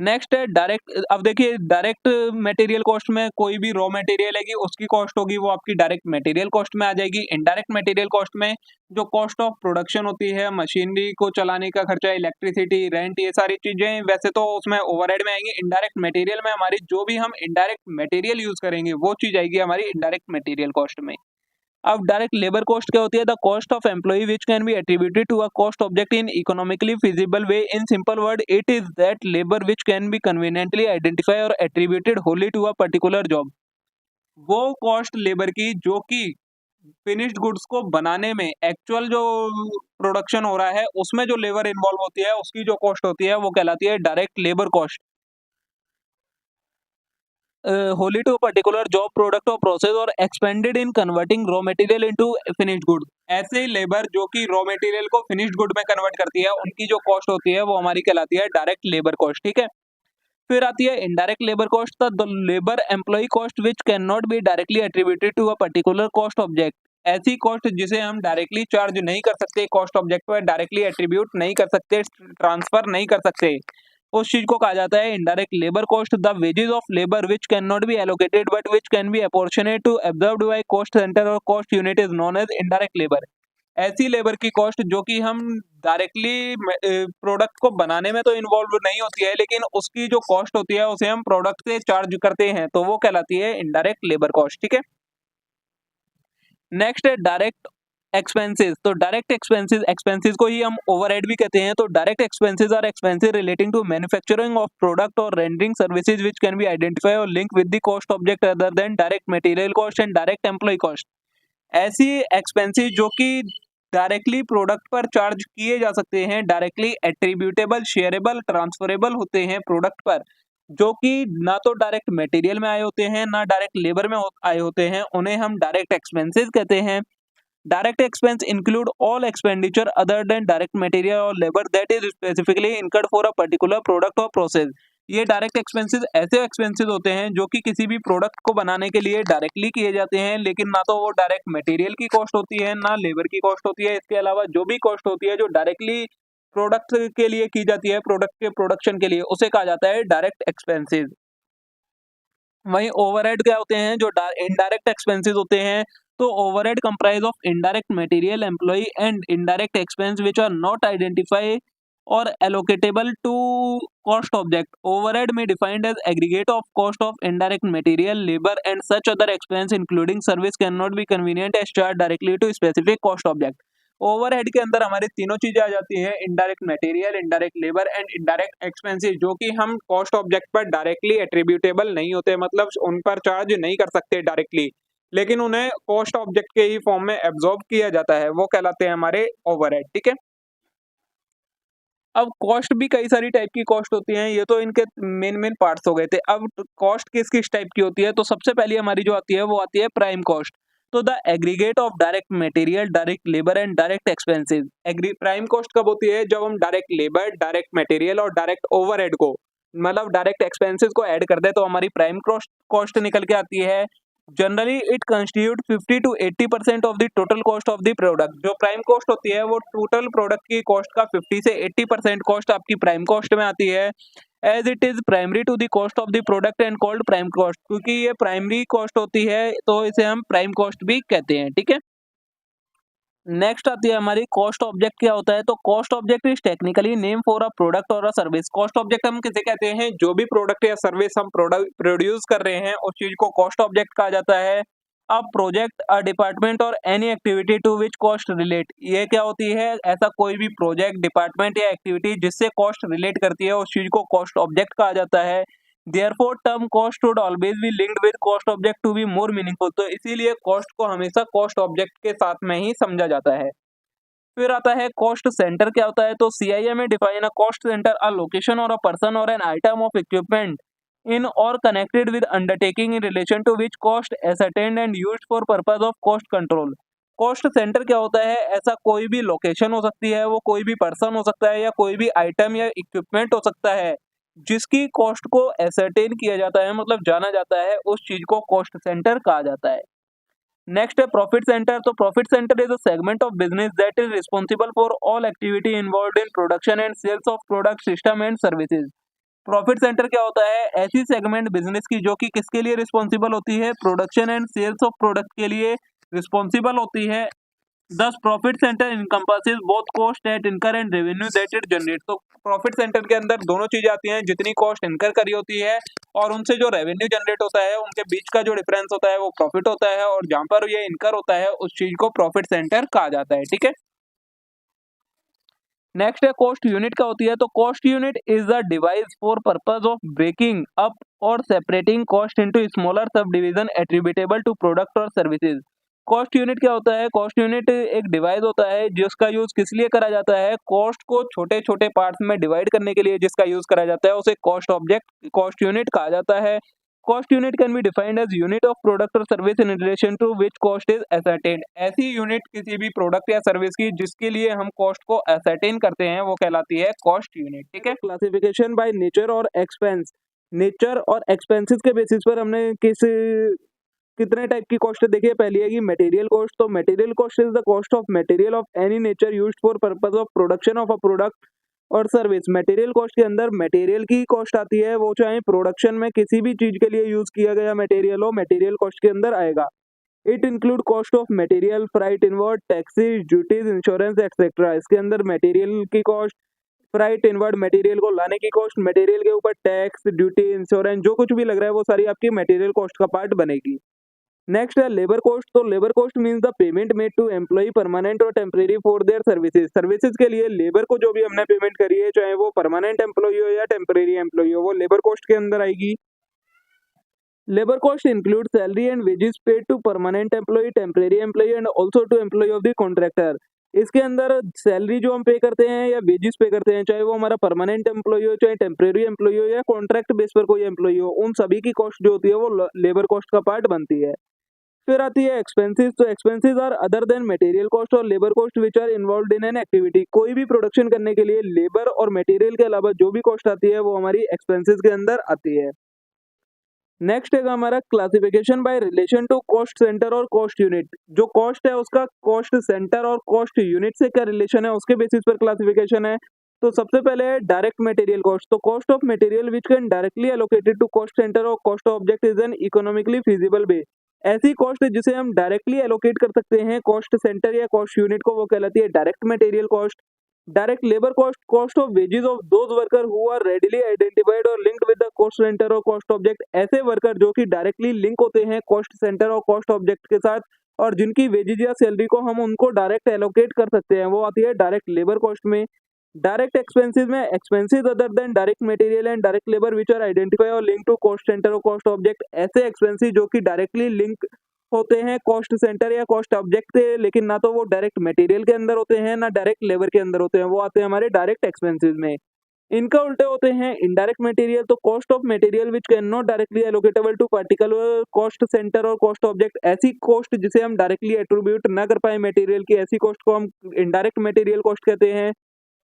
Speaker 2: नेक्स्ट है डायरेक्ट। अब देखिए डायरेक्ट मटेरियल कॉस्ट में कोई भी रॉ मटेरियल है कि उसकी कॉस्ट होगी वो आपकी डायरेक्ट मटेरियल कॉस्ट में आ जाएगी। इनडायरेक्ट मटेरियल कॉस्ट में जो कॉस्ट ऑफ प्रोडक्शन होती है, मशीनरी को चलाने का खर्चा, इलेक्ट्रिसिटी, रेंट, ये सारी चीजें वैसे तो उसमें ओवरहेड में आएंगी। इनडायरेक्ट मटेरियल में हमारी जो भी हम इनडायरेक्ट मटेरियल यूज करेंगे वो चीज आएगी हमारी इनडायरेक्ट मटेरियल कॉस्ट में। अब डायरेक्ट लेबर कॉस्ट क्या होती है? The cost of employ which can be attributed to a cost object in economically feasible way. In simple word it is that labour which can be conveniently identify और attributed wholly to a particular job. वो कॉस्ट लेबर की जो कि फिनिश्ड गुड्स को बनाने में, एक्चुअल जो प्रोडक्शन हो रहा है उसमें जो लेबर इन्वॉल्व होती है उसकी जो कॉस्ट होती है वो कहलाती है direct labour cost. wholly to a particular job, product or process or expended in converting raw material into finished good। ऐसे लेबर जो कि रॉ मटेरियल को फिनिश्ड गुड में कन्वर्ट करती है उनकी जो कॉस्ट होती है वो हमारी कहलाती है डायरेक्ट लेबर कॉस्ट। ठीक है। फिर आती है indirect labour cost. The labour employ cost which can not be directly attributed to a particular cost object. ऐसी कॉस्ट जिसे हम डायरेक्टली चार्ज नहीं कर सकते, कॉस्ट ऑब्जेक्ट पर डायरेक्टली एट्रीब्यूट नहीं कर सकते, ट्रांसफर नहीं कर सकते, उस चीज को कहा जाता है indirect labour cost. The wages of labour which can not be allocated but which can be apportioned to absorbed by cost centre और cost unit is known as indirect labour. ऐसी लेबर की कॉस्ट जो कि हम डायरेक्टली प्रोडक्ट को बनाने में तो इन्वॉल्व नहीं होती है लेकिन उसकी जो कॉस्ट होती है उसे हम प्रोडक्ट से चार्ज करते हैं तो वो कहलाती है इनडायरेक्ट लेबर कॉस्ट। ठीक है। नेक्स्ट है डायरेक्ट एक्सपेंसेस। तो डायरेक्ट एक्सपेंसेस, एक्सपेंसेस को ही हम ओवरहेड भी कहते हैं। तो direct expenses are expenses relating to manufacturing of product और rendering services which can be identify और link with the cost object other than direct material cost and direct employ cost. ऐसी एक्सपेंसेस जो कि डायरेक्टली प्रोडक्ट पर चार्ज किए जा सकते हैं, डायरेक्टली एट्रीब्यूटेबल, शेयरेबल, ट्रांसफरेबल होते हैं प्रोडक्ट पर, जो कि ना तो डायरेक्ट मटेरियल में आए होते हैं ना डायरेक्ट लेबर में आए होते हैं, उन्हें हम डायरेक्ट एक्सपेंसेस कहते हैं। Direct expense include all expenditure other than direct material और labour that is specifically incurred for a particular product और प्रोसेस। ये डायरेक्ट एक्सपेंसेस ऐसे एक्सपेंसेस होते हैं जो कि किसी भी प्रोडक्ट को बनाने के लिए डायरेक्टली किए जाते हैं लेकिन ना तो वो डायरेक्ट मटेरियल की कॉस्ट होती है ना लेबर की कॉस्ट होती है। इसके अलावा जो भी कॉस्ट होती है जो डायरेक्टली प्रोडक्ट के लिए की जाती है, प्रोडक्ट के प्रोडक्शन के लिए, उसे कहा जाता है डायरेक्ट एक्सपेंसेस। वहीं ओवरहेड क्या होते हैं? जो इनडायरेक्ट एक्सपेंसेस होते हैं। तो overhead comprise of indirect material, employ and indirect expense which are not identify और allocatable to cost object. Overhead में defined as aggregate of cost of indirect material, labour and such other expense including service can not be convenient as charge directly to specific cost object. Overhead के अंदर हमारी तीनों चीजें आ जाती हैं, indirect material, indirect labour and indirect expenses, जो कि हम कॉस्ट ऑब्जेक्ट पर डायरेक्टली एट्रीब्यूटेबल नहीं होते, मतलब उन पर चार्ज नहीं कर सकते डायरेक्टली, लेकिन उन्हें कॉस्ट ऑब्जेक्ट के ही फॉर्म में एब्जॉर्ब किया जाता है, वो कहलाते हैं हमारे ओवरहेड। ठीक है। अब कॉस्ट भी कई सारी टाइप की कॉस्ट होती हैं, ये तो इनके मेन पार्ट्स हो गए थे। अब कॉस्ट किस किस टाइप की होती है? तो सबसे पहली हमारी जो आती है वो आती है प्राइम कॉस्ट। तो the aggregate of direct material, direct labour and direct expenses. Prime cost कब होती है? जब हम डायरेक्ट लेबर, डायरेक्ट मटेरियल और डायरेक्ट ओवरहेड को, मतलब डायरेक्ट एक्सपेंसेस को ऐड कर दे तो हमारी प्राइम कॉस्ट निकल के आती है। Generally it constitute 50 to 80% of the total cost of the product. जो प्राइम कॉस्ट होती है वो टोटल प्रोडक्ट की कॉस्ट का 50 से 80% कॉस्ट आपकी प्राइम कॉस्ट में आती है, as it is primary to the cost of the product and called prime cost. क्योंकि ये प्राइमरी कॉस्ट होती है तो इसे हम प्राइम कॉस्ट भी कहते हैं, ठीक है। नेक्स्ट आती है हमारी कॉस्ट ऑब्जेक्ट। क्या होता है? तो cost object is technically name for a product और अ सर्विस। कॉस्ट ऑब्जेक्ट हम किसे कहते हैं? जो भी प्रोडक्ट या सर्विस हम प्रोडक्ट प्रोड्यूस कर रहे हैं उस चीज को कॉस्ट ऑब्जेक्ट कहा जाता है। अ प्रोजेक्ट, अ डिपार्टमेंट और any activity to which cost relate. ये क्या होती है? ऐसा कोई भी प्रोजेक्ट, डिपार्टमेंट या एक्टिविटी जिससे कॉस्ट रिलेट करती है उस चीज को कॉस्ट ऑब्जेक्ट कहा जाता है। Therefore, term cost should always be linked with cost object to be more meaningful। तो इसीलिए कॉस्ट को हमेशा कॉस्ट ऑब्जेक्ट के साथ में ही समझा जाता है। फिर आता है कॉस्ट सेंटर। क्या होता है? तो सीआईए में define a cost centre a location और अ पर्सन और an item of equipment in और connected with undertaking in relation to which cost ascertained and used for purpose of cost control. Cost centre क्या होता है? ऐसा कोई भी लोकेशन हो सकती है, वो कोई भी पर्सन हो सकता है या कोई भी आइटम या इक्विपमेंट हो सकता है जिसकी कॉस्ट को एसर्टेन किया जाता है, मतलब जाना जाता है, उस चीज को कॉस्ट सेंटर कहा जाता है। नेक्स्ट है प्रॉफिट सेंटर। तो profit centre is a segment of business that is responsible for all activity involved in production and sales of product, system and services. Profit centre क्या होता है? ऐसी सेगमेंट बिजनेस की जो कि किसके लिए रिस्पॉन्सिबल होती है? Production and sales of product के लिए रिस्पॉन्सिबल होती है। Thus profit centre encompasses both cost at incur and revenue that it generate. तो प्रॉफिट सेंटर के अंदर दोनों चीजें आती हैं, जितनी कॉस्ट इनकर करी होती है और उनसे जो रेवेन्यू जनरेट होता है, उनके बीच का जो डिफरेंस होता है वो प्रॉफिट होता है, और जहां पर ये इनकर होता है उस चीज को प्रॉफिट सेंटर कहा जाता है, ठीक है। नेक्स्ट है कॉस्ट यूनिट। क्या होती है? तो cost unit is a device for purpose of breaking up और separating cost into smaller sub division attributable to product और सर्विसेज। कॉस्ट यूनिट क्या होता है? कॉस्ट यूनिट एक डिवाइस होता है जिसका यूज किस लिए करा जाता है? कॉस्ट को छोटे छोटे पार्ट्स में डिवाइड करने के लिए जिसका यूज करा जाता है उसे कॉस्ट ऑब्जेक्ट, कॉस्ट यूनिट कहा जाता है। Cost unit can be defined as unit of product और service in relation to which cost is ascertained. ऐसी यूनिट किसी भी प्रोडक्ट या सर्विस की जिसके लिए हम कॉस्ट को असर्टेन करते हैं वो कहलाती है कॉस्ट यूनिट, ठीक है। क्लासिफिकेशन बाय नेचर और एक्सपेंस। नेचर और एक्सपेंसेस के बेसिस पर हमने कितने टाइप की कॉस्ट देखी है? पहली है कि मटेरियल कॉस्ट। तो material cost is the cost of material of any nature used for purpose of production of a product और सर्विस। मटेरियल कॉस्ट के अंदर मटेरियल की कॉस्ट आती है, वो चाहे प्रोडक्शन में किसी भी चीज के लिए यूज किया गया मटेरियल हो, मटेरियल कॉस्ट के अंदर आएगा। It include cost of material, freight inward, taxes, duties, insurance etcetera. इसके अंदर मटेरियल की कॉस्ट, फ्राइट इनवर्ड मटेरियल को लाने की कॉस्ट, मटेरियल के ऊपर टैक्स, ड्यूटी, इंश्योरेंस, जो कुछ भी लग रहा है वो सारी आपकी मटेरियल कॉस्ट का पार्ट बनेगी। नेक्स्ट है लेबर कॉस्ट। तो labour cost means the payment made to employ permanent और temporary for their services. Services के लिए लेबर को जो भी हमने पेमेंट करी है, चाहे वो परमानेंट एम्प्लॉय हो या टेम्परेरी एम्प्लॉय हो, वो लेबर कॉस्ट के अंदर आएगी। Labour cost include salary and wages paid to permanent employ, temporary employ and also to employ of the contractor. इसके अंदर सैलरी जो हम पे करते हैं या वेजेस पे करते हैं, चाहे वो हमारा परमानेंट एम्प्लॉय हो, चाहे टेम्परेरी एम्प्लॉय हो या कॉन्ट्रैक्ट बेस पर कोई एम्प्लॉय हो, उन सभी की कॉस्ट जो होती है वो लेबर कॉस्ट का पार्ट बनती है। फिर आती है एक्सपेंसेस। तो expenses are other than material cost और labour cost which are involved in an activity. कोई भी प्रोडक्शन करने के लिए लेबर और मटेरियल के अलावा जो भी कॉस्ट आती है वो हमारी एक्सपेंसेस के अंदर आती है। नेक्स्ट है हमारा classification by relation to cost centre और कॉस्ट यूनिट। जो कॉस्ट है उसका कॉस्ट सेंटर और कॉस्ट यूनिट से क्या रिलेशन है उसके बेसिस पर क्लासिफिकेशन है। तो सबसे पहले है डायरेक्ट मटेरियल कॉस्ट। तो cost of material which can directly allocated to cost centre और cost object is an economically feasible way. ऐसी कॉस्ट जिसे हम डायरेक्टली एलोकेट कर सकते हैं कॉस्ट सेंटर या कॉस्ट यूनिट को, वो कहलाती है direct material cost. Direct labour cost, cost of wages of those worker who are readily identified और linked with the cost centre और कॉस्ट ऑब्जेक्ट। ऐसे वर्कर जो कि डायरेक्टली लिंक होते हैं कॉस्ट सेंटर और कॉस्ट ऑब्जेक्ट के साथ और जिनकी वेजेस या सैलरी को हम उनको डायरेक्ट एलोकेट कर सकते हैं, वो आती है डायरेक्ट लेबर कॉस्ट में। डायरेक्ट एक्सपेंसेस में expenses other than direct material and direct labour which are identify और लिंक टू कॉस्ट सेंटर और कॉस्ट ऑब्जेक्ट। ऐसे एक्सपेंसेस जो कि डायरेक्टली लिंक होते हैं कॉस्ट सेंटर या कॉस्ट ऑब्जेक्ट से, लेकिन ना तो वो डायरेक्ट मटेरियल के अंदर होते हैं ना डायरेक्ट लेबर के अंदर होते हैं, वो आते हैं हमारे डायरेक्ट एक्सपेंसेस में। इनका उल्टे होते हैं इनडायरेक्ट मटेरियल। तो cost of material which can not directly allocatable to particular cost centre और कॉस्ट ऑब्जेक्ट। ऐसी कॉस्ट जिसे हम डायरेक्टली एट्रीब्यूट ना कर पाए मटेरियल की, ऐसी कॉस्ट को हम इनडायरेक्ट मटेरियल कॉस्ट कहते हैं।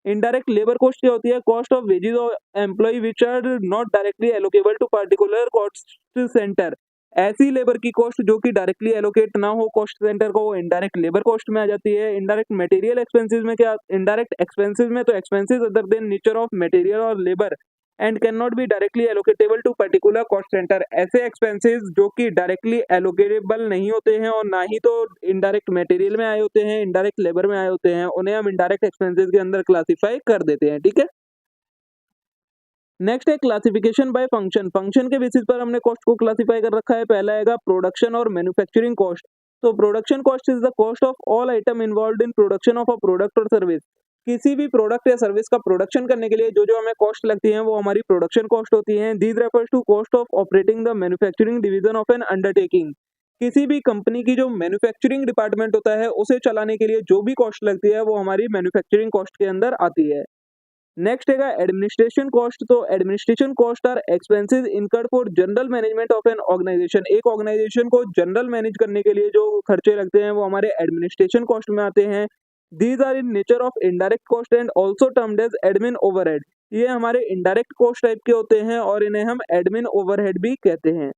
Speaker 2: इनडायरेक्ट लेबर कॉस्ट क्या होती है? Cost of wages of employ which are not directly allocable to particular cost centre. ऐसी लेबर की कॉस्ट जो कि डायरेक्टली एलोकेट ना हो कॉस्ट सेंटर को, वो इनडायरेक्ट लेबर कॉस्ट में आ जाती है। इनडायरेक्ट मटेरियल एक्सपेंसेस में क्या, इनडायरेक्ट एक्सपेंसेस में तो expenses other than nature of material और labour and can not be directly allocatable to particular cost centre. ऐसे एक्सपेंसेस जो कि डायरेक्टली एलोकेटेबल नहीं होते हैं और ना ही तो इनडायरेक्ट मटेरियल में आए होते हैं, इनडायरेक्ट लेबर में आए होते हैं, उन्हें हम इनडायरेक्ट एक्सपेंसेस के अंदर क्लासिफाई कर देते हैं। ठीक है, नेक्स्ट है क्लासिफिकेशन बाय फंक्शन। फंक्शन के बेसिस पर हमने कॉस्ट को क्लासिफाई कर रखा है। पहला आएगा प्रोडक्शन और मैन्युफैक्चरिंग कॉस्ट। तो production cost is the cost of all item involved in production of a product और सर्विस। किसी भी प्रोडक्ट या सर्विस का प्रोडक्शन करने के लिए जो जो हमें कॉस्ट लगती है वो हमारी प्रोडक्शन कॉस्ट होती है। These refers to cost of operating the manufacturing division of an undertaking. किसी भी कंपनी की जो मैन्युफैक्चरिंग डिपार्टमेंट होता है उसे चलाने के लिए जो भी कॉस्ट लगती है वो हमारी मैन्युफैक्चरिंग कॉस्ट के अंदर आती है। नेक्स्ट है एडमिनिस्ट्रेशन कॉस्ट। तो administration cost are expenses incurred for general management of an organisation. एक ऑर्गेनाइजेशन को जनरल मैनेज करने के लिए जो खर्चे लगते हैं वो हमारे एडमिनिस्ट्रेशन कॉस्ट में आते हैं। These are in nature of indirect cost and also termed as admin overhead. ये हमारे इनडायरेक्ट कॉस्ट टाइप के होते हैं और इन्हें हम एडमिन ओवरहेड भी कहते हैं।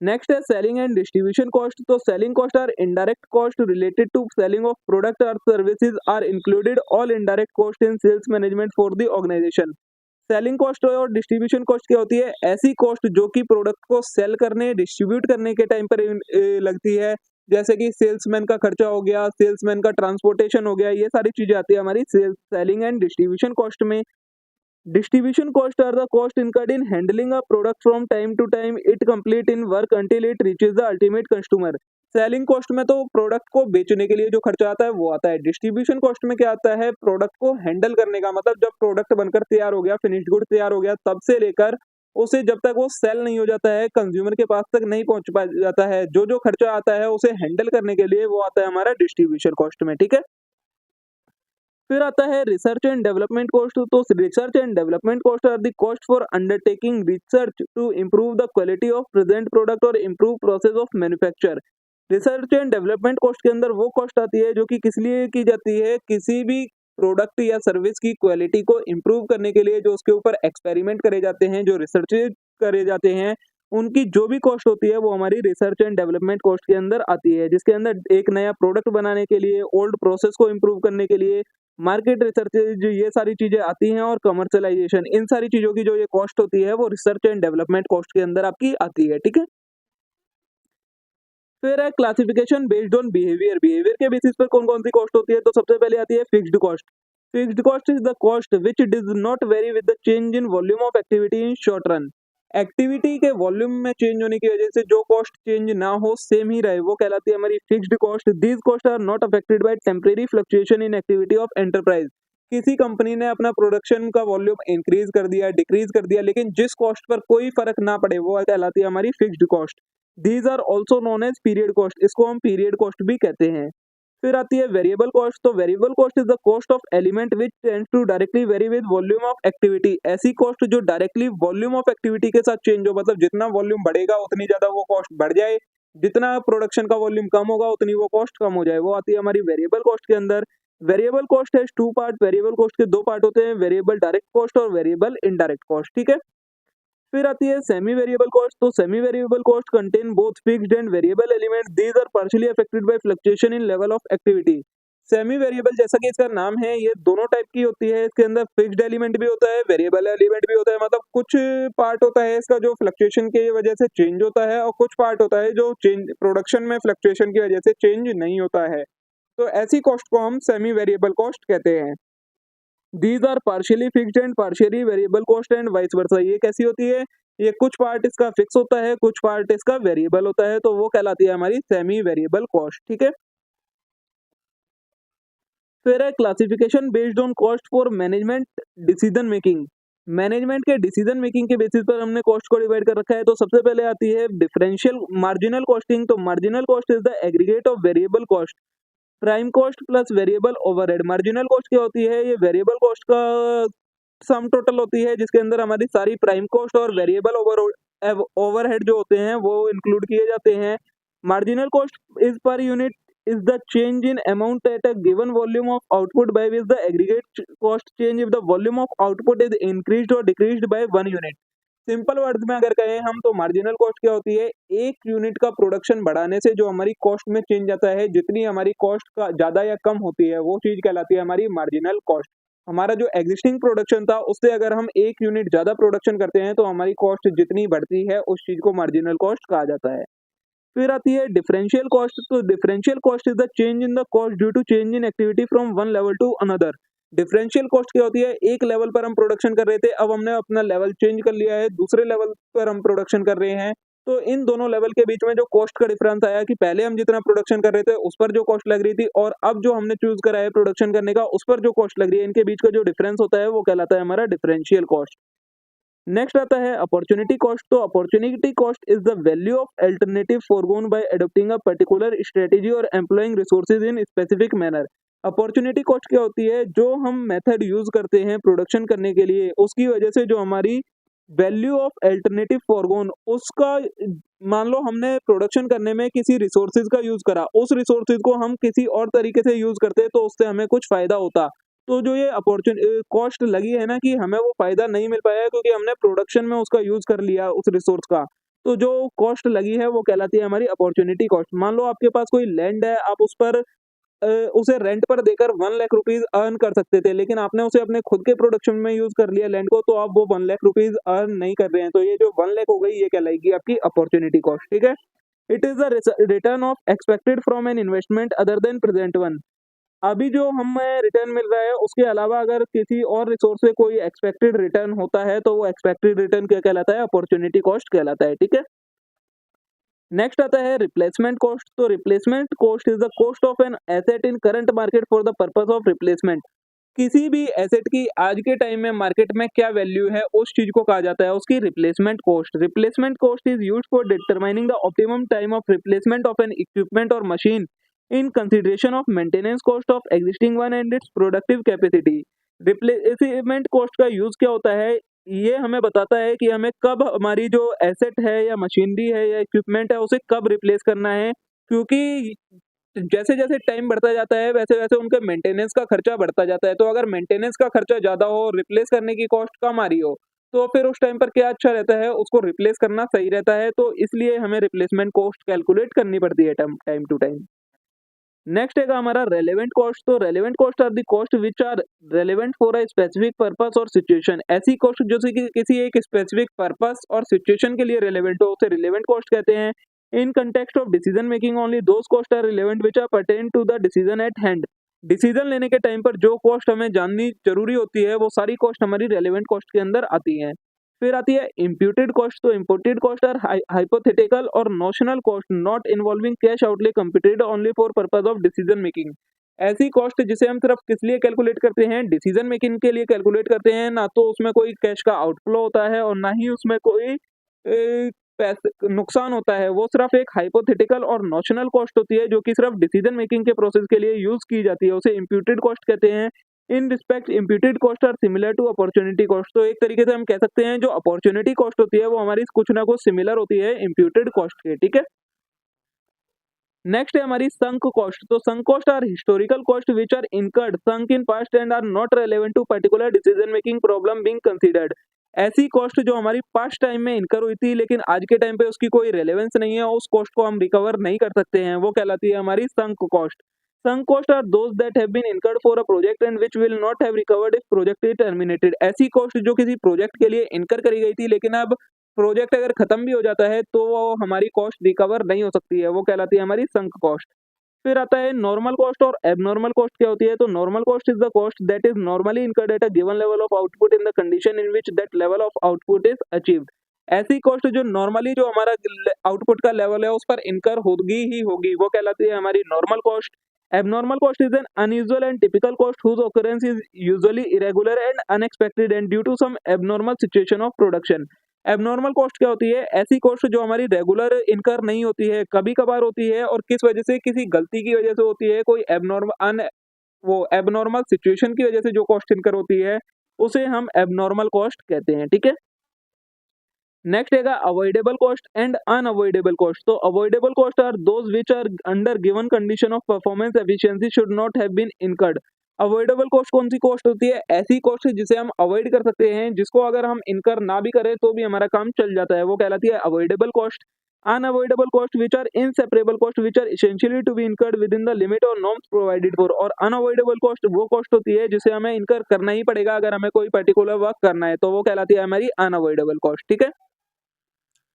Speaker 2: नेक्स्ट है सेलिंग एंड डिस्ट्रीब्यूशन कॉस्ट। तो selling cost are indirect cost related to selling of product और services are included all indirect cost in sales management for the organisation. Selling cost और डिस्ट्रीब्यूशन कॉस्ट क्या होती है, ऐसी कॉस्ट जो कि प्रोडक्ट को सेल करने डिस्ट्रीब्यूट करने के टाइम पर लगती है, जैसे कि सेल्समैन का खर्चा हो गया, सेल्समैन का ट्रांसपोर्टेशन हो गया, ये सारी चीजें आती है हमारी सेलिंग एंड डिस्ट्रीब्यूशन कॉस्ट में। Distribution costs are the cost incurred in handling a product from time to time it complete in work until it reaches the ultimate consumer। Selling cost में तो प्रोडक्ट को बेचने के लिए जो खर्चा आता है वो आता है। डिस्ट्रीब्यूशन कॉस्ट में क्या आता है, प्रोडक्ट को हैंडल करने का, मतलब जब प्रोडक्ट बनकर तैयार हो गया, फिनिश्ड गुड तैयार हो गया, तब से लेकर उसे जब तक वो सेल नहीं हो जाता है, कंज्यूमर के पास तक नहीं पहुंच पा जाता है, जो जो खर्चा आता है उसे हैंडल करने के लिए वो आता है हमारा डिस्ट्रीब्यूशन कॉस्ट में। ठीक है, फिर आता है रिसर्च एंड डेवलपमेंट कॉस्ट। तो research and development cost are the cost for undertaking research to improve the quality of present product और improve process of manufacture. Research and development cost के अंदर वो कॉस्ट आती है जो कि किस लिए की जाती है, किसी भी प्रोडक्ट या सर्विस की क्वालिटी को इंप्रूव करने के लिए जो उसके ऊपर एक्सपेरिमेंट करे जाते हैं, जो रिसर्च करे जाते हैं, उनकी जो भी कॉस्ट होती है वो हमारी रिसर्च एंड डेवलपमेंट कॉस्ट के अंदर आती है, जिसके अंदर एक नया प्रोडक्ट बनाने के लिए, ओल्ड प्रोसेस को इंप्रूव करने के लिए, मार्केट रिसर्च, जो ये सारी चीजें आती हैं, और कमर्शलाइजेशन, इन सारी चीजों की जो ये कॉस्ट होती है वो रिसर्च एंड डेवलपमेंट कॉस्ट के अंदर आपकी आती है। ठीक है, फिर है classification based on behaviour. Behaviour के बेसिस पर कौन कौन सी कॉस्ट होती है, तो सबसे पहले आती है fixed cost. Fixed cost is the cost which does not very with the change in volume of activity in short run. Activity के वॉल्यूम में चेंज होने की वजह से जो कॉस्ट चेंज ना हो, सेम ही रहे, वो कहलाती है हमारी fixed cost. These cost are not affected by temporary fluctuation in activity of enterprise. किसी कंपनी ने अपना प्रोडक्शन का वॉल्यूम इंक्रीज कर दिया, डिक्रीज कर दिया, लेकिन जिस कॉस्ट पर कोई फर्क ना पड़े वो कहलाती है हमारी fixed cost. These are also known as period cost. इसको हम पीरियड कॉस्ट भी कहते हैं। फिर आती है वेरिएबल कॉस्ट। तो variable cost is the cost of element which tends to directly vary with volume of activity. ऐसी कॉस्ट जो डायरेक्टली वॉल्यूम ऑफ एक्टिविटी के साथ चेंज हो, मतलब जितना वॉल्यूम बढ़ेगा उतनी ज्यादा वो कॉस्ट बढ़ जाए, जितना प्रोडक्शन का वॉल्यूम कम होगा उतनी वो कॉस्ट कम हो जाए, वो आती है हमारी वेरिएबल कॉस्ट के अंदर। वेरिएबल कॉस्ट है टू पार्ट। वेरिएबल कॉस्ट के दो पार्ट होते हैं, वेरिएबल डायरेक्ट कॉस्ट और वेरिएबल इनडायरेक्ट कॉस्ट। ठीक है, फिर आती है सेमी वेरिएबल कॉस्ट। तो semi variable cost contain both fixed and variable elements. These are partially affected by fluctuation in level of activity. Semi variable, जैसा कि इसका नाम है, ये दोनों टाइप की होती है। इसके अंदर फिक्स्ड एलिमेंट भी होता है, वेरिएबल एलिमेंट भी होता है। मतलब कुछ पार्ट होता है इसका जो फ्लक्चुएशन की वजह से चेंज होता है, और कुछ पार्ट होता है जो चेंज प्रोडक्शन में फ्लक्चुएशन की वजह से चेंज नहीं होता है। तो ऐसी कॉस्ट को हम सेमी वेरिएबल कॉस्ट कहते हैं। These are partially fixed and partially variable cost and vice versa. ये कैसी होती है, ये कुछ पार्ट इसका फिक्स होता है, कुछ पार्ट इसका वेरिएबल होता है, तो वो कहलाती है हमारी सेमी वेरिएबल कॉस्ट। ठीक है, फिर है classification based on cost for management decision making. Management के डिसीजन मेकिंग के बेसिस पर हमने कॉस्ट को डिवाइड कर रखा है। तो सबसे पहले आती है डिफरेंशियल मार्जिनल कॉस्टिंग। तो marginal cost is the aggregate of variable cost, prime cost plus variable overhead. Marginal cost क्या होती है, ये वेरिएबल कॉस्ट का सम टोटल होती है, जिसके अंदर हमारी सारी प्राइम कॉस्ट और वेरिएबल ओवरहेड जो होते हैं वो इंक्लूड किए जाते हैं। Marginal cost is per unit is the change in amount at a given volume of output by which the aggregate cost change if the volume of output is increased और decreased by 1 unit. Simple words में अगर कहें हम तो मार्जिनल कॉस्ट क्या होती है, एक यूनिट का प्रोडक्शन बढ़ाने से जो हमारी कॉस्ट में चेंज आता है, जितनी हमारी कॉस्ट का ज़्यादा या कम होती है वो चीज़ कहलाती है हमारी मार्जिनल कॉस्ट। हमारा जो एग्जिस्टिंग प्रोडक्शन था उससे अगर हम एक यूनिट ज़्यादा प्रोडक्शन करते हैं तो हमारी कॉस्ट जितनी बढ़ती है उस चीज़ को मार्जिनल कॉस्ट कहा जाता है। फिर आती है डिफरेंशियल कॉस्ट। तो differential cost is the change in the cost due to change in activity from one level to another. Differential cost क्या होती है, एक लेवल पर हम प्रोडक्शन कर रहे थे, अब हमने अपना लेवल चेंज कर लिया है, दूसरे लेवल पर हम प्रोडक्शन कर रहे हैं, तो इन दोनों लेवल के बीच में जो कॉस्ट का डिफरेंस आया कि पहले हम जितना प्रोडक्शन कर रहे थे उस पर जो कॉस्ट लग रही थी और अब जो हमने चूज करा है प्रोडक्शन करने का उस पर जो कॉस्ट लग रही है, इनके बीच का जो डिफरेंस होता है वो कहलाता है हमारा डिफरेंशियल कॉस्ट। नेक्स्ट आता है अपॉर्चुनिटी कॉस्ट। तो opportunity cost is the value of alternative forgone by adopting a particular strategy और employing resources in specific manner. Opportunity cost क्या होती है, जो हम मेथड यूज करते हैं प्रोडक्शन करने के लिए उसकी वजह से जो हमारी वैल्यू ऑफ अल्टरनेटिव फॉरगोन, उसका मान लो हमने प्रोडक्शन करने में किसी रिसोर्सेज का यूज करा, उस रिसोर्सेज को हम किसी और तरीके से यूज करते तो उससे हमें कुछ फायदा होता, तो जो ये अपॉर्चुनिटी कॉस्ट लगी है ना कि हमें वो फायदा नहीं मिल पाया क्योंकि हमने प्रोडक्शन में उसका यूज कर लिया उस रिसोर्स का, तो जो कॉस्ट लगी है वो कहलाती है हमारी अपॉर्चुनिटी कॉस्ट। मान लो आपके पास कोई लैंड है, आप उस पर उसे रेंट पर देकर 1 लाख रुपीज अर्न कर सकते थे, लेकिन आपने उसे अपने खुद के प्रोडक्शन में यूज कर लिया लैंड को, तो आप वो 1 लाख रुपीज अर्न नहीं कर रहे हैं, तो ये जो 1 लाख हो गई ये कहलाएगी आपकी अपॉर्चुनिटी कॉस्ट। ठीक है, it is the return of expected from an investment other than present one. अभी जो हमें रिटर्न मिल रहा है उसके अलावा अगर किसी और रिसोर्स से कोई एक्सपेक्टेड रिटर्न होता है तो वो एक्सपेक्टेड रिटर्न क्या कहलाता है, अपॉर्चुनिटी कॉस्ट कहलाता है। ठीक है, नेक्स्ट आता है रिप्लेसमेंट कॉस्ट। तो replacement cost is the cost of an asset in current market for the purpose of replacement. किसी भी एसेट की आज के टाइम में मार्केट में क्या वैल्यू है उस चीज को कहा जाता है उसकी replacement cost. Replacement cost is used for determining the optimum time of replacement of an equipment और machine in consideration of maintenance cost of existing one and its productive capacity. Replacement cost का यूज क्या होता है, ये हमें बताता है कि हमें कब हमारी जो एसेट है या मशीनरी है या इक्विपमेंट है उसे कब रिप्लेस करना है, क्योंकि जैसे जैसे टाइम बढ़ता जाता है वैसे वैसे उनके मेंटेनेंस का खर्चा बढ़ता जाता है, तो अगर मेंटेनेंस का खर्चा ज़्यादा हो, रिप्लेस करने की कॉस्ट कम आ रही हो, तो फिर उस टाइम पर क्या अच्छा रहता है, उसको रिप्लेस करना सही रहता है, तो इसलिए हमें रिप्लेसमेंट कॉस्ट कैलकुलेट करनी पड़ती है टाइम टू टाइम। नेक्स्ट है हमारा रेलेवेंट कॉस्ट। तो relevant cost are the cost which are relevant for a specific purpose और सिचुएशन। ऐसी कॉस्ट जो कि किसी एक स्पेसिफिक पर्पस और सिचुएशन के लिए रेलेवेंट हो उसे रेलेवेंट कॉस्ट कहते हैं। In context of decision making only those cost are relevant which are pertain to the decision at hand. Decision लेने के टाइम पर जो कॉस्ट हमें जाननी जरूरी होती है वो सारी कॉस्ट हमारी रेलेवेंट कॉस्ट के अंदर आती है। फिर आती है इम्प्यूटेड कॉस्ट। तो इम्प्यूटेड कॉस्ट आर हाइपोथेटिकल और notional cost not involving cash outlay computed only for purpose of decision making. ऐसी कॉस्ट जिसे हम सिर्फ किस लिए कैलकुलेट करते हैं, डिसीजन मेकिंग के लिए कैलकुलेट करते हैं, ना तो उसमें कोई कैश का आउटफ्लो होता है और ना ही उसमें कोई पैसे नुकसान होता है, वो सिर्फ एक हाइपोथेटिकल और नोशनल कॉस्ट होती है जो कि सिर्फ डिसीजन मेकिंग के प्रोसेस के लिए यूज की जाती है, उसे इम्प्यूटेड कॉस्ट कहते हैं। In respect imputed cost are similar to opportunity cost. तो एक तरीके से हम कह सकते हैं जो अपॉर्चुनिटी कॉस्ट होती है वो हमारी कुछ ना कुछ सिमिलर होती है इम्प्यूटेड कॉस्ट के। ठीक है, नेक्स्ट है हमारी संक कॉस्ट। तो sunk cost are historical cost which are incurred sunk in past and are not relevant to particular decision making problem being considered. ऐसी कॉस्ट जो हमारी पास्ट टाइम में इनकर हुई थी लेकिन आज के टाइम पे उसकी कोई रेलेवेंस नहीं है, उस कॉस्ट को हम रिकवर नहीं कर सकते हैं, वो कहलाती है हमारी sunk cost. Sunk cost are those that have been incurred for a project and which will not have recovered if project is terminated. ऐसी कॉस्ट जो किसी प्रोजेक्ट के लिए इनकर करी गई थी लेकिन अब प्रोजेक्ट अगर खत्म भी हो जाता है तो वो हमारी कॉस्ट रिकवर नहीं हो सकती है, वो कहलाती है हमारी संक कॉस्ट। फिर आता है नॉर्मल कॉस्ट और एबनॉर्मल कॉस्ट क्या होती है। तो normal cost is the cost that is normally incurred eight a given level of output in the condition in which that level of output is achieved. ऐसी कॉस्ट जो नॉर्मली जो हमारा आउटपुट का लेवल है उस पर इनकर होगी ही होगी, वो कहलाती है हमारी normal cost. Abnormal cost is an unusual and typical cost whose occurrence is usually irregular and unexpected and due to some abnormal situation of production। Abnormal cost क्या होती है, ऐसी कॉस्ट जो हमारी रेगुलर इनकर नहीं होती है, कभी कभार होती है और किस वजह से, किसी गलती की वजह से होती है, कोई एबनॉर्मल सिचुएशन की वजह से जो कॉस्ट इनकर होती है उसे हम एबनॉर्मल कॉस्ट कहते हैं। ठीक है, नेक्स्ट है avoidable cost and unavoidable cost. तो avoidable cost are those which are under given condition of performance efficiency should not have been incurred. Avoidable cost कौन सी कॉस्ट होती है? ऐसी कॉस्ट जिसे हम अवॉइड कर सकते हैं, जिसको अगर हम इनकर ना भी करें तो भी हमारा काम चल जाता है, वो कहलाती है avoidable cost. Unavoidable cost which are inseparable cost which are essentially to be incurred within the limit और नॉर्म्स प्रोवाइडेड फॉर। और अनअवॉइडेबल कॉस्ट वो कॉस्ट होती है जिसे हमें इनकर करना ही पड़ेगा अगर हमें कोई पर्टिकुलर वर्क करना है, तो वो कहलाती है हमारी अनअवॉइडेबल कॉस्ट। ठीक है।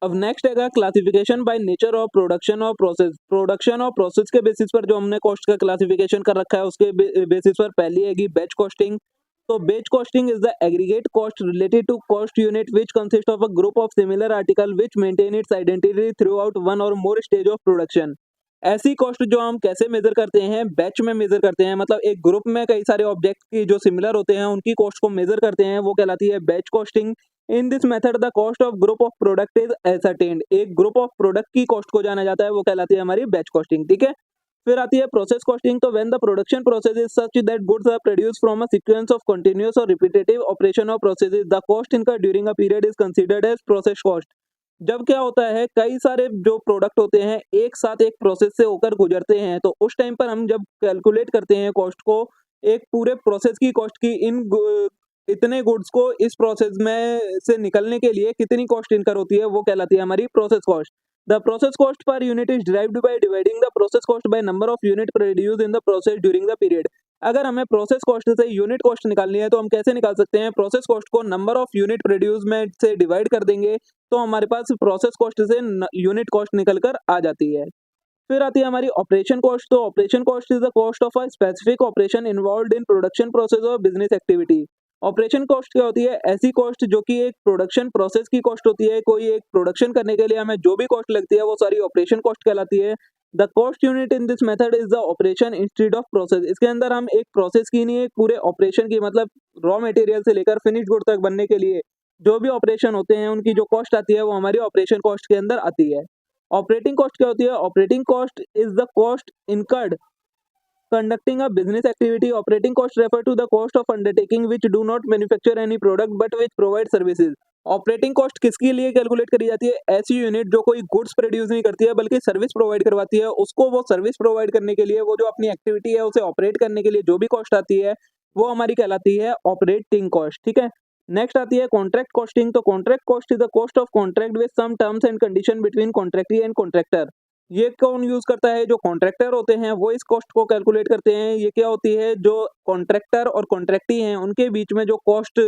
Speaker 2: अब नेक्स्ट है classification by nature of production और प्रोसेस। प्रोडक्शन और प्रोसेस के बेसिस पर जो हमने कॉस्ट का क्लासिफिकेशन कर रखा है, उसके बेसिस पर पहली हैगी बैच कॉस्टिंग। तो batch costing is the aggregate cost related to cost unit which consist of a group of similar article which maintain its identity throughout one or more stage of production. ऐसी कॉस्ट जो हम कैसे मेजर करते हैं? बैच में मेजर करते हैं, मतलब एक ग्रुप में कई सारे ऑब्जेक्ट की जो सिमिलर होते हैं उनकी कॉस्ट को मेजर करते हैं, वो कहलाती है batch costing. In this method the cost of group of product is ascertained. एक ग्रुप ऑफ प्रोडक्ट की कॉस्ट को जाना जाता है, वो कहलाती है हमारी बैच कॉस्टिंग। ठीक है। फिर आती है प्रोसेस कॉस्टिंग। तो when the production process is such that goods are produced from a sequence of continuous और repetitive operation of processes, the cost incurred during a period is considered as process cost. जब क्या होता है, कई सारे जो प्रोडक्ट होते हैं एक साथ एक प्रोसेस से होकर गुजरते हैं, तो उस टाइम पर हम जब कैलकुलेट करते हैं कॉस्ट को, एक पूरे प्रोसेस की कॉस्ट की, इतने गुड्स को इस प्रोसेस में से निकलने के लिए कितनी कॉस्ट इनकर होती है, वो कहलाती है हमारी process cost. The process cost per unit is derived by dividing the process cost by number of unit produced in the process during the period. अगर हमें प्रोसेस कॉस्ट से यूनिट कॉस्ट निकालनी है तो हम कैसे निकाल सकते हैं? प्रोसेस कॉस्ट को नंबर ऑफ यूनिट प्रोड्यूस में से डिवाइड कर देंगे, तो हमारे पास प्रोसेस कॉस्ट से यूनिट कॉस्ट निकल कर आ जाती है। फिर आती है हमारी ऑपरेशन कॉस्ट। तो operation cost is the cost of a specific operation involved in production process और बिजनेस एक्टिविटी। ऑपरेशन कॉस्ट क्या होती है? ऐसी कॉस्ट जो कि एक प्रोडक्शन प्रोसेस की कॉस्ट होती है। कोई एक प्रोडक्शन करने के लिए हमें जो भी कॉस्ट लगती है वो सारी ऑपरेशन कॉस्ट कहलाती है। The cost unit in this method is the operation instead of process. इसके अंदर हम एक प्रोसेस की नहीं, एक पूरे ऑपरेशन की, मतलब रॉ मटेरियल से लेकर फिनिश गुड तक बनने के लिए जो भी ऑपरेशन होते हैं उनकी जो कॉस्ट आती है वो हमारी ऑपरेशन कॉस्ट के अंदर आती है। ऑपरेटिंग कॉस्ट क्या होती है? Operating cost is the cost incurred conducting a business activity. Operating cost refer to the cost of undertaking which do not manufacture any product but which provide services. Operating cost किसके लिए कैलकुलेट करी जाती है? ऐसी यूनिट जो कोई गुड्स प्रोड्यूस नहीं करती है बल्कि सर्विस प्रोवाइड करवाती है, उसको वो सर्विस प्रोवाइड करने के लिए, वो जो अपनी एक्टिविटी है उसे ऑपरेट करने के लिए जो भी कॉस्ट आती है वो हमारी कहलाती है ऑपरेटिंग कॉस्ट। ठीक है। नेक्स्ट आती है कॉन्ट्रैक्ट कॉस्टिंग। तो contract cost is the cost of contract with some terms and condition between contractee and contractor. ये कौन यूज करता है? जो कॉन्ट्रैक्टर होते हैं वो इस कॉस्ट को कैलकुलेट करते हैं। ये क्या होती है? जो कॉन्ट्रैक्टर और कॉन्ट्रैक्टी हैं उनके बीच में जो कॉस्ट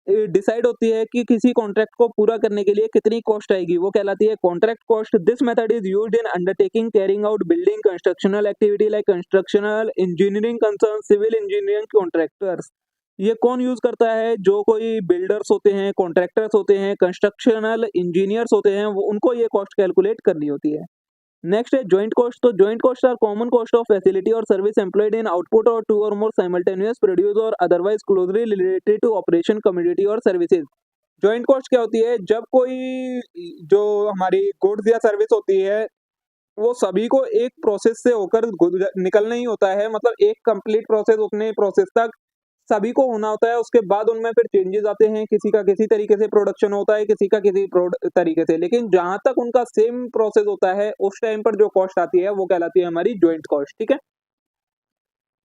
Speaker 2: डिसाइड होती है कि किसी कॉन्ट्रैक्ट को पूरा करने के लिए कितनी कॉस्ट आएगी, वो कहलाती है contract cost. This method is used in undertaking carrying out building constructional activity like constructional engineering concern civil engineering contractors. ये कौन यूज करता है? जो कोई बिल्डर्स होते हैं, कॉन्ट्रैक्टर्स होते हैं, कंस्ट्रक्शनल इंजीनियर्स होते हैं, वो उनको ये कॉस्ट कैलकुलेट करनी होती है। नेक्स्ट है जॉइंट कॉस्ट। तो joint cost are common cost of facility or service employed in output or two or more simultaneous produce or otherwise closely related to operation community or services. Joint cost क्या होती है? जब कोई जो हमारी गुड्स या सर्विस होती है वो सभी को एक प्रोसेस से होकर निकलना ही होता है, मतलब एक कंप्लीट प्रोसेस उतने प्रोसेस तक सभी को होना होता है। उसके बाद उनमें फिर चेंजेस आते हैं, किसी का किसी तरीके से प्रोडक्शन होता है, किसी का किसी तरीके से, लेकिन जहां तक उनका सेम प्रोसेस होता है उस टाइम पर जो कॉस्ट आती है वो कहलाती है हमारी जॉइंट कॉस्ट। ठीक है।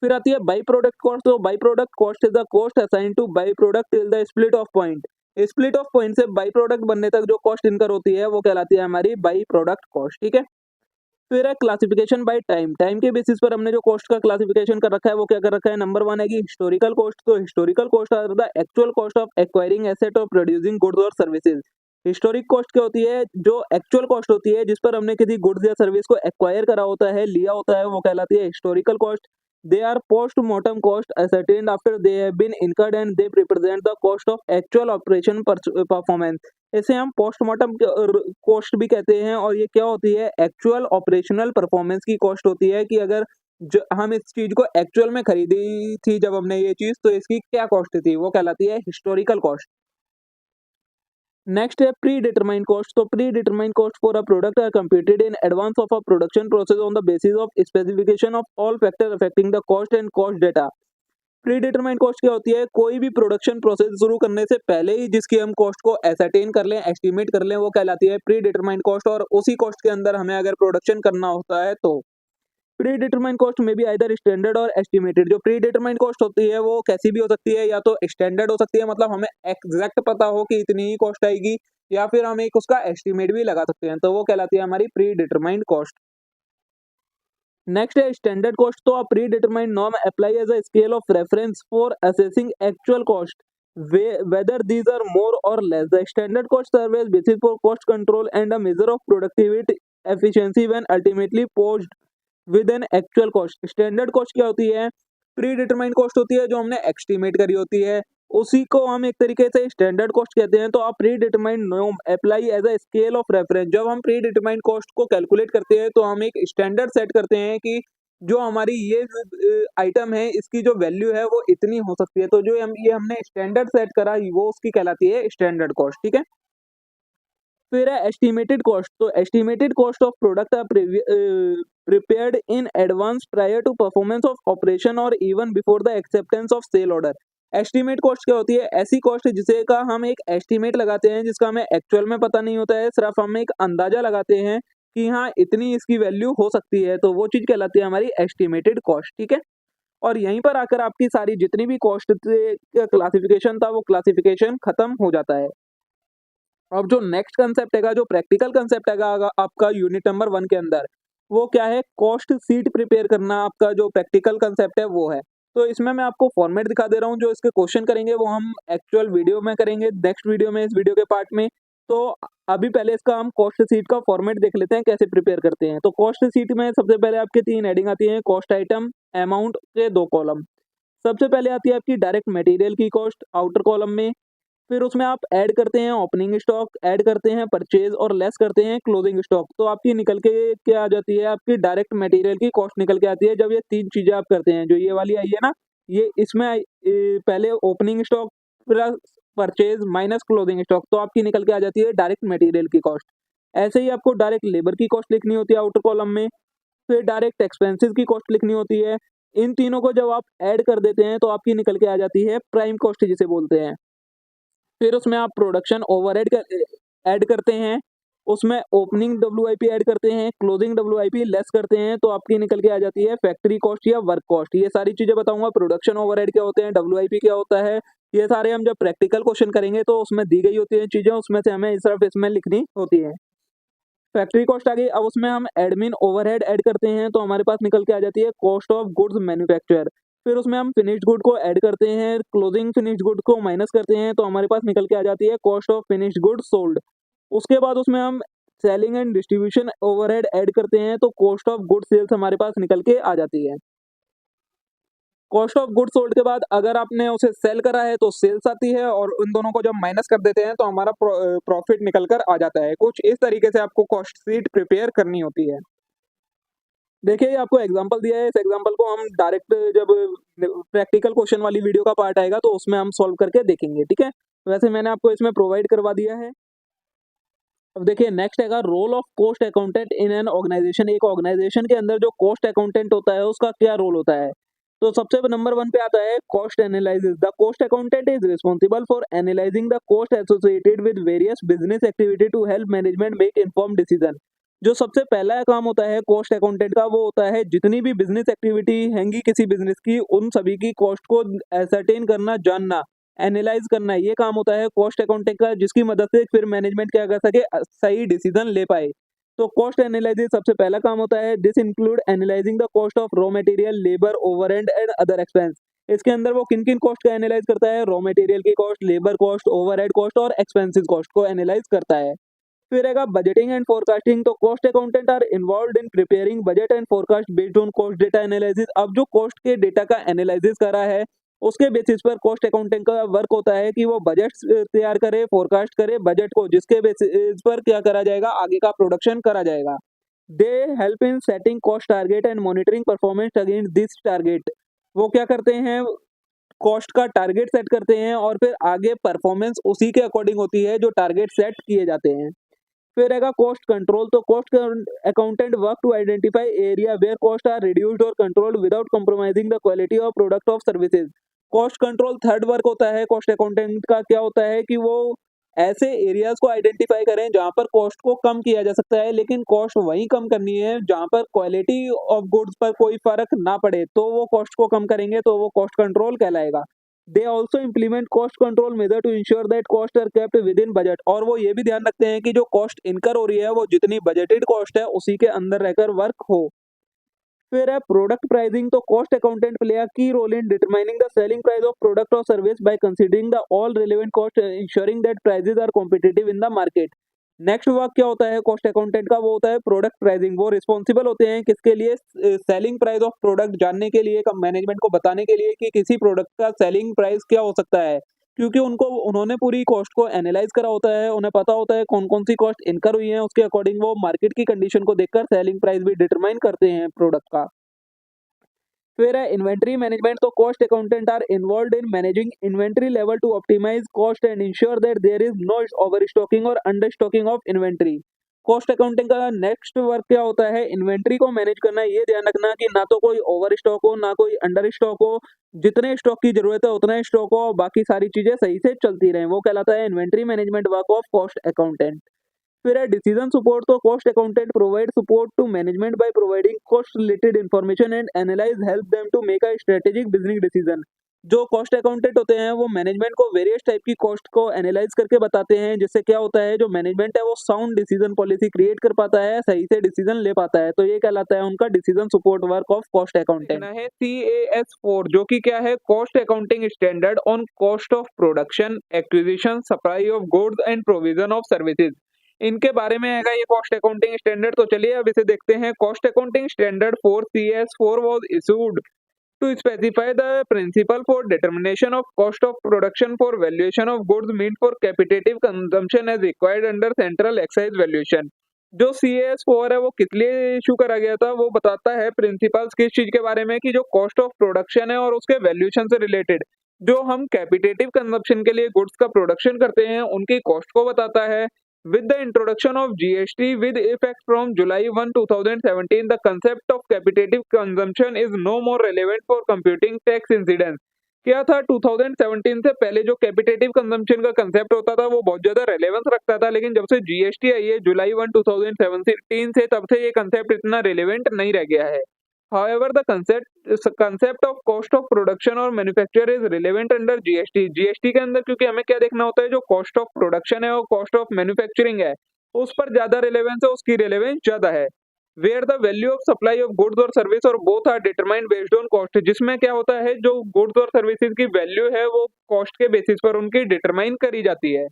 Speaker 2: फिर आती है बाई प्रोडक्ट कॉस्ट। तो by product cost is the cost assign two by product till the split of point. Split of point से बाई प्रोडक्ट बनने तक जो कॉस्ट इनकर होती है वो कहलाती है हमारी बाई प्रोडक्ट कॉस्ट। ठीक है। फिर है क्लासिफिकेशन बाय टाइम। टाइम के बेसिस पर हमने जो कॉस्ट का क्लासिफिकेशन कर रखा है वो क्या कर रखा है? नंबर 1 है कि हिस्टोरिकल कॉस्ट। तो historical cost are the actual cost of acquiring asset or producing goods or services. Historic cost क्या होती है? जो एक्चुअल कॉस्ट होती है जिस पर हमने किसी गुड्स या सर्विस को एक्वायर करा होता है, लिया होता है, वो कहलाती है historical cost. They are post mortem cost ascertained after they have been incurred and they represent the cost of actual operation performance. इसे हम पोस्टमार्टम कॉस्ट भी कहते हैं, और ये क्या होती है? एक्चुअल ऑपरेशनल परफॉर्मेंस की कॉस्ट होती है कि अगर हम इस चीज को एक्चुअल में खरीदी थी जब हमने ये चीज, तो इसकी क्या कॉस्ट थी, वो कहलाती है हिस्टोरिकल कॉस्ट। नेक्स्ट है प्री डिटरमाइंड कॉस्ट। तो predetermined cost for a product are computed in advance of a production process on the basis of specification of all factor affecting the cost and cost data. Predetermined cost क्या होती है? कोई भी प्रोडक्शन प्रोसेस शुरू करने से पहले ही जिसकी हम कॉस्ट को एसरटेन कर लें, एस्टिमेट कर लें, वो कहलाती है प्री डिटरमाइंड कॉस्ट। और उसी कॉस्ट के अंदर हमें अगर प्रोडक्शन करना होता है तो प्री डिटरमाइंड कॉस्ट में भी आइदर स्टैंडर्ड और एस्टिमेटेड। जो प्री डिटरमाइंड कॉस्ट होती है वो कैसी भी हो सकती है, या तो स्टैंडर्ड हो सकती है, मतलब हमें एग्जैक्ट पता हो कि इतनी ही कॉस्ट आएगी, या फिर हम एक उसका एस्टिमेट भी लगा सकते हैं, तो वो कहलाती है हमारी प्री डिटरमाइंड कॉस्ट। नेक्स्ट है स्टैंडर्ड कॉस्ट। तो a predetermined norm apply as a scale of reference for assessing actual cost whether these are more or less. The standard cost serves as basis for cost control and a measure of productivity efficiency when ultimately posed with an actual cost. Standard cost क्या होती है? प्री डिटरमाइंड कॉस्ट होती है जो हमने एस्टिमेट करी होती है, उसी को हम एक तरीके से स्टैंडर्ड कॉस्ट कहते हैं। तो आप predetermined norm apply as a scale of reference. जब हम प्री डिटरमाइंड कॉस्ट को कैलकुलेट करते हैं तो हम एक स्टैंडर्ड सेट करते हैं कि जो हमारी ये आइटम है इसकी जो वैल्यू है वो इतनी हो सकती है, तो जो ये हमने स्टैंडर्ड सेट करा वो उसकी कहलाती है स्टैंडर्ड कॉस्ट। ठीक है, फिर है एस्टिमेटेड कॉस्ट। तो estimated cost of product are prepared in advance prior to performance of operation or even before the acceptance of sale order। Estimate cost क्या होती है? ऐसी कॉस्ट जिसे का हम एक एस्टिमेट लगाते हैं जिसका हमें एक्चुअल में पता नहीं होता है, सिर्फ हम एक अंदाजा लगाते हैं कि हाँ इतनी इसकी वैल्यू हो सकती है, तो वो चीज कहलाती है हमारी एस्टिमेटेड कॉस्ट। ठीक है, और यहीं पर आकर आपकी सारी जितनी भी कॉस्ट क्लासिफिकेशन था वो क्लासिफिकेशन खत्म हो जाता है। अब जो नेक्स्ट कंसेप्ट है, जो प्रैक्टिकल कंसेप्ट है आपका यूनिट नंबर 1 के अंदर, वो क्या है? कॉस्ट शीट प्रिपेयर करना आपका जो प्रैक्टिकल कंसेप्ट है वो है। तो इसमें मैं आपको फॉर्मेट दिखा दे रहा हूँ, जो इसके क्वेश्चन करेंगे वो हम एक्चुअल वीडियो में करेंगे नेक्स्ट वीडियो में, इस वीडियो के पार्ट में। तो अभी पहले इसका हम कॉस्ट शीट का फॉर्मेट देख लेते हैं कैसे प्रिपेयर करते हैं। तो कॉस्ट शीट में सबसे पहले आपके 3 हेडिंग आती है, कॉस्ट आइटम, अमाउंट के 2 कॉलम। सबसे पहले आती है आपकी डायरेक्ट मटेरियल की कॉस्ट आउटर कॉलम में, फिर उसमें आप ऐड करते हैं ओपनिंग स्टॉक, ऐड करते हैं परचेज और लेस करते हैं क्लोजिंग स्टॉक। तो आपकी निकल के क्या आ जाती है? आपकी डायरेक्ट मटेरियल की कॉस्ट निकल के आती है जब ये 3 चीजें आप करते हैं। जो ये वाली आई है ना, ये इसमें पहले opening stock plus purchase minus closing stock, तो आपकी निकल के आ जाती है डायरेक्ट मटेरियल की कॉस्ट। ऐसे ही आपको डायरेक्ट लेबर की कॉस्ट लिखनी होती है आउटर कॉलम में, फिर डायरेक्ट एक्सपेंसेस की कॉस्ट लिखनी होती है। इन तीनों को जब आप ऐड कर देते हैं तो आपकी निकल के आ जाती है प्राइम कॉस्ट जिसे बोलते हैं। फिर उसमें आप प्रोडक्शन ओवरहेड ऐड करते हैं, उसमें ओपनिंग डब्ल्यूआईपी ऐड करते हैं, क्लोजिंग डब्ल्यूआईपी लेस करते हैं, तो आपकी निकल के आ जाती है फैक्ट्री कॉस्ट या वर्क कॉस्ट। ये सारी चीजें बताऊंगा, प्रोडक्शन ओवरहेड क्या होते हैं, डब्ल्यूआईपी क्या होता है, ये सारे हम जब प्रैक्टिकल क्वेश्चन करेंगे तो उसमें दी गई होती है चीजें, उसमें से हमें सिर्फ इसमें लिखनी होती है। फैक्ट्री कॉस्ट आ गई, अब उसमें हम एडमिन ओवरहेड ऐड करते हैं तो हमारे पास निकल के आ जाती है कॉस्ट ऑफ गुड्स मैन्युफैक्चर। फिर उसमें हम फिनिश्ड गुड को ऐड करते हैं, क्लोजिंग फिनिश्ड गुड को माइनस करते हैं तो हमारे पास निकल के आ जाती है cost of finished good sold. उसके बाद उसमें हम selling and distribution overhead add करते हैं तो कॉस्ट ऑफ गुड सेल्स हमारे पास निकल के आ जाती है। कॉस्ट ऑफ गुड सोल्ड के बाद अगर आपने उसे सेल करा है तो सेल्स आती है, और उन दोनों को जब माइनस कर देते हैं तो हमारा प्रॉफिट निकल कर आ जाता है। कुछ इस तरीके से आपको कॉस्ट शीट प्रिपेयर करनी होती है। देखिए आपको एग्जांपल दिया है, इस एग्जांपल को हम डायरेक्ट जब प्रैक्टिकल क्वेश्चन वाली वीडियो का पार्ट आएगा तो उसमें हम सॉल्व करके देखेंगे। ठीक है, वैसे मैंने आपको इसमें प्रोवाइड करवा दिया है। अब देखिए नेक्स्ट है role of cost accountant in an organisation. एक ऑर्गेनाइजेशन के अंदर जो कॉस्ट अकाउंटेंट होता है उसका क्या रोल होता है? तो सबसे नंबर 1 पे आता है cost analysis. The cost accountant is responsible for analysing the cost associated with various business activity to help management make informed decision. जो सबसे पहला काम होता है कॉस्ट अकाउंटेंट का वो होता है जितनी भी बिजनेस एक्टिविटी हैंगी किसी बिजनेस की, उन सभी की कॉस्ट को एसरटेन करना, जानना, एनालाइज करना, ये काम होता है कॉस्ट अकाउंटिंग का, जिसकी मदद से फिर मैनेजमेंट क्या कर सके, सही डिसीजन ले पाए। तो कॉस्ट एनालिसिस सबसे पहला काम होता है। This include analysing the cost of raw material, labour, overhead and other expense. इसके अंदर वो किन किन कॉस्ट का एनालाइज करता है? रॉ मटेरियल की cost, labour cost, overhead cost और एक्सपेंसिस कॉस्ट को एनालाइज करता है। फिर रहेगा बजटिंग एंड फोरकास्टिंग। तो cost accountant are involved in preparing budget and forecast based on cost data analysis. अब जो कॉस्ट के डेटा का एनालिसिस करा है उसके बेसिस पर कॉस्ट अकाउंटिंग का वर्क होता है कि वो बजट तैयार करे, फोरकास्ट करे बजट को, जिसके बेसिस पर क्या करा जाएगा, आगे का प्रोडक्शन करा जाएगा। They help in setting cost target and monitoring performance against this target. वो क्या करते हैं, कॉस्ट का टारगेट सेट करते हैं और फिर आगे परफॉर्मेंस उसी के अकॉर्डिंग होती है जो टारगेट सेट किए जाते हैं। फिर रहेगा कॉस्ट कंट्रोल। तो cost accountant work to identify area where cost are reduced और controlled without compromising the quality of product of services. Cost control third work होता है कॉस्ट अकाउंटेंट का। क्या होता है कि वो ऐसे एरियाज को आइडेंटिफाई करें जहाँ पर कॉस्ट को कम किया जा सकता है, लेकिन कॉस्ट वहीं कम करनी है जहाँ पर क्वालिटी ऑफ गुड्स पर कोई फर्क ना पड़े, तो वो कॉस्ट को कम करेंगे, तो वो कॉस्ट कंट्रोल कहलाएगा। They also implement cost control method to ensure that cost are kept within budget, और वो ये भी ध्यान रखते हैं कि जो कॉस्ट इनकर हो रही है वो जितनी बजटेड कॉस्ट है उसी के अंदर रहकर वर्क हो। फिर है प्रोडक्ट प्राइसिंग, तो cost accountant play a key role in determining the selling price of product और service by considering the all relevant cost, ensuring that prices are competitive in the market. Next work क्या होता है कॉस्ट अकाउंटेंट का, वो होता है प्रोडक्ट प्राइसिंग। वो रिस्पॉन्सिबल होते हैं किसके लिए, सेलिंग प्राइस ऑफ प्रोडक्ट जानने के लिए, मैनेजमेंट को बताने के लिए कि किसी प्रोडक्ट का सेलिंग प्राइस क्या हो सकता है, क्योंकि उन्होंने पूरी कॉस्ट को एनालाइज करा होता है, उन्हें पता होता है कौन कौन सी कॉस्ट इनकर हुई है, उसके अकॉर्डिंग वो मार्केट की कंडीशन को देखकर सेलिंग प्राइस भी डिटरमाइन करते हैं प्रोडक्ट का। फिर है इन्वेंट्री मैनेजमेंट, तो cost accountant are involved in managing inventory level to optimize cost and ensure that there is no over stocking और under stocking of inventory. Cost accounting का नेक्स्ट वर्क क्या होता है, इन्वेंट्री को मैनेज करना, ये ध्यान रखना कि ना तो कोई ओवर स्टॉक हो ना कोई अंडर स्टॉक हो, जितने स्टॉक की जरूरत है उतना स्टॉक हो और बाकी सारी चीजें सही से चलती रहें, वो कहलाता है inventory management work of cost accountant. फिर है डिसीजन सपोर्ट, तो cost accountant provide support to management by providing cost related information and analyse help them to make a strategic business decision. जो कॉस्ट अकाउंटेंट होते हैं वो मैनेजमेंट को वेरियस टाइप की कॉस्ट को एनालाइज करके बताते हैं, जिससे क्या होता है जो मैनेजमेंट है वो साउंड डिसीजन पॉलिसी क्रिएट कर पाता है, सही से डिसीजन ले पाता है, तो ये कहलाता है उनका decision support work of cost accountant.
Speaker 1: है CAS4 जो कि क्या है, cost accounting standard on cost of production, acquisition, supply of goods and provision of services. इनके बारे में आएगा ये कॉस्ट अकाउंटिंग स्टैंडर्ड। तो चलिए अब इसे देखते हैं। Cost accounting standard 4 CS4 was issued to specify the principle for determination of cost of production for valuation of goods meant for capitative consumption as required under central excise valuation। जो CAS4 है वो किस लिए इशू करा गया था, वो बताता है प्रिंसिपल्स किस चीज के बारे में, कि जो कॉस्ट ऑफ प्रोडक्शन है और उसके वैल्यूएशन से रिलेटेड जो हम कैपिटेटिव कंजप्शन के लिए गुड्स का प्रोडक्शन करते हैं उनकी कॉस्ट को बताता है। With the introduction of GST with effect from July 1, 2017, the concept of capitative consumption is no more relevant for computing tax incidence। क्या था, 2017 से पहले जो कैपिटेटिव कंजम्पशन का कंसेप्ट होता था वो बहुत ज्यादा रेलेवेंस रखता था, लेकिन जब से जीएसटी आई है जुलाई 1, 2017 से, तब से ये कंसेप्ट इतना रेलेवेंट नहीं रह गया है। However, the concept of cost of production और manufacture is relevant under GST। GST के अंदर क्योंकि हमें क्या देखना होता है, जो कॉस्ट ऑफ प्रोडक्शन है और कॉस्ट ऑफ मैन्युफैक्चरिंग है उस पर ज्यादा रिलेवेंस है, उसकी रिलेवेंस ज्यादा है। Where the value of supply of goods और service or both are determined based on cost, जिसमें क्या होता है जो गुड्स और सर्विसेज की वैल्यू है वो कॉस्ट के बेसिस पर उनकी डिटरमाइन करी जाती है।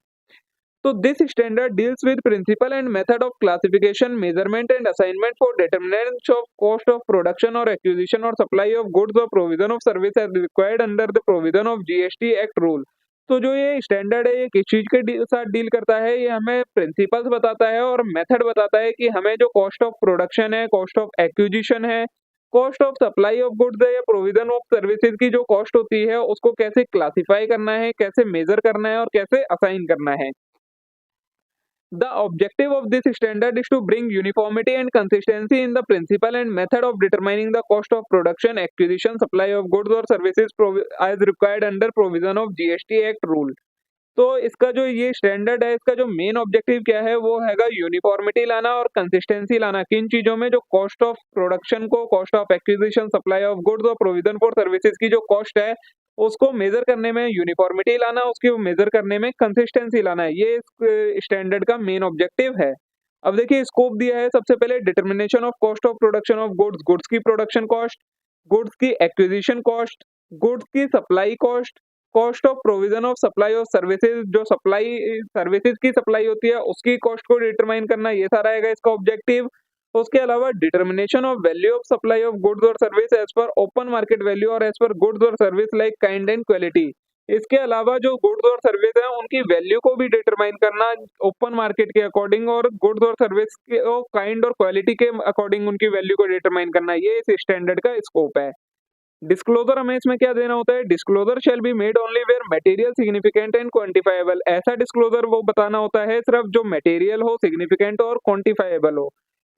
Speaker 1: So this standard deals with principle and method of classification, measurement and assignment for determinants of cost of production or acquisition or supply of goods or provision of service as required under the provision of GST Act rule। तो जो ये स्टैंडर्ड है ये किस चीज के साथ डील करता है, ये हमें प्रिंसिपल्स बताता है और मेथड बताता है कि हमें जो कॉस्ट ऑफ प्रोडक्शन है, कॉस्ट ऑफ एक्विजिशन है, cost of supply of goods है या प्रोविजन ऑफ सर्विसेज की जो कॉस्ट होती है उसको कैसे क्लासिफाई करना है, कैसे मेजर करना है और कैसे असाइन करना है। The objective of this standard is to bring uniformity and consistency in the principle and method of determining the cost of production, acquisition, supply of goods or services as required under provision of GST Act rule। तो इसका जो ये स्टैंडर्ड है इसका जो मेन ऑब्जेक्टिव क्या है वो हैगा यूनिफॉर्मिटी लाना और कंसिस्टेंसी लाना। किन चीजों में, जो कॉस्ट ऑफ प्रोडक्शन को, cost of acquisition, supply of goods और प्रोविजन फॉर सर्विसेज की जो कॉस्ट है उसको मेजर करने में यूनिफॉर्मिटी लाना, उसकी मेजर करने में कंसिस्टेंसी लाना है, ये इस स्टैंडर्ड का मेन ऑब्जेक्टिव है। अब देखिए स्कोप दिया है, सबसे पहले determination of cost of production of goods, goods की प्रोडक्शन कॉस्ट, गुड्स की एक्विजिशन कॉस्ट, गुड्स की supply cost, cost of provision of supply of services, जो सप्लाई सर्विसेज की सप्लाई होती है उसकी कॉस्ट को डिटरमाइन करना, ये सारा आएगा इसका ऑब्जेक्टिव। उसके अलावा determination of value of supply of goods और service as per open market value और एज पर गुड्स और service like kind and quality. इसके अलावा जो गुड्स और सर्विस है उनकी वैल्यू को भी डिटरमाइन करना ओपन मार्केट के अकॉर्डिंग और गुड्स और सर्विस के काइंड और क्वालिटी के अकॉर्डिंग उनकी वैल्यू को डिटरमाइन करना, ये इस स्टैंडर्ड का स्कोप है। डिस्क्लोजर हमें इसमें क्या देना होता है, disclosure shall be made only where material significant and quantifiable. ऐसा डिस्क्लोजर वो बताना होता है सिर्फ जो मटेरियल हो, सिग्निफिकेंट और क्वांटिफाइबल हो।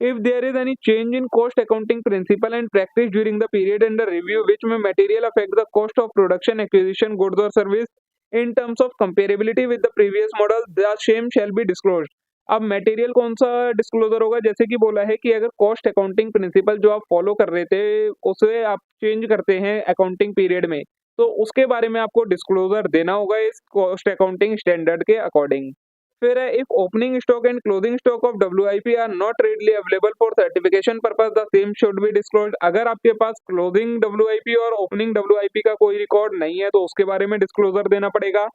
Speaker 1: If there is any change in cost accounting principle and practice during the period under review which may material affect the cost of production, acquisition, goods or service,
Speaker 2: in terms of comparability with the previous model the same shall be disclosed. अब मटेरियल कौन सा डिस्क्लोजर होगा, जैसे कि बोला है कि अगर कॉस्ट अकाउंटिंग प्रिंसिपल जो आप फॉलो कर रहे थे उसे आप चेंज करते हैं अकाउंटिंग पीरियड में, तो उसके बारे में आपको डिस्क्लोजर देना होगा इस कॉस्ट अकाउंटिंग स्टैंडर्ड के अकॉर्डिंग। फिर है if opening stock and closing stock of WIP are not readily available for certification purpose the same should be disclosed. अगर आपके पास क्लोजिंग WIP और ओपनिंग WIP का कोई रिकॉर्ड नहीं है तो उसके बारे में डिस्क्लोजर देना पड़ेगा।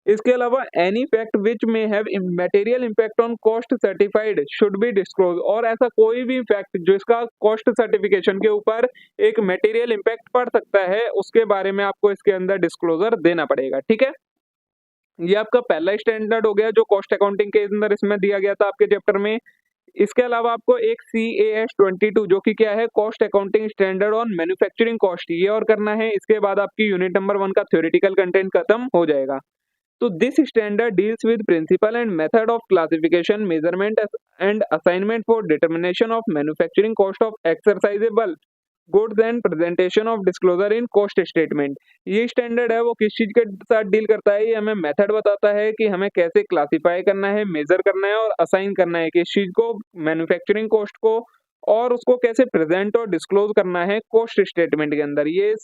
Speaker 2: इसके अलावा एनी फैक्ट विच में have material impact on cost certified should be disclose. और ऐसा कोई भी फैक्ट जिसका कॉस्ट सर्टिफिकेशन के ऊपर एक मटेरियल इम्पैक्ट पड़ सकता है उसके बारे में आपको इसके अंदर डिस्क्लोजर देना पड़ेगा। ठीक है, ये आपका पहला स्टैंडर्ड हो गया जो कॉस्ट अकाउंटिंग के अंदर इसमें दिया गया था आपके चैप्टर में। इसके अलावा आपको एक CAS 22 जो कि क्या है, cost accounting standard on manufacturing cost, ये और करना है। इसके बाद आपकी यूनिट नंबर 1 का थ्योरेटिकल कंटेंट खत्म हो जाएगा। तो this standard deals with principle and method of classification, measurement and assignment for determination of manufacturing cost of exercisable goods and presentation of disclosure in cost statement. ये स्टैंडर्ड है वो किस चीज के साथ डील करता है, ये हमें मेथड बताता है कि हमें कैसे क्लासिफाई करना है, मेजर करना है और असाइन करना है किस चीज को, मैन्युफैक्चरिंग कॉस्ट को, और उसको कैसे प्रेजेंट और डिस्क्लोज करना है कॉस्ट स्टेटमेंट के अंदर। ये इस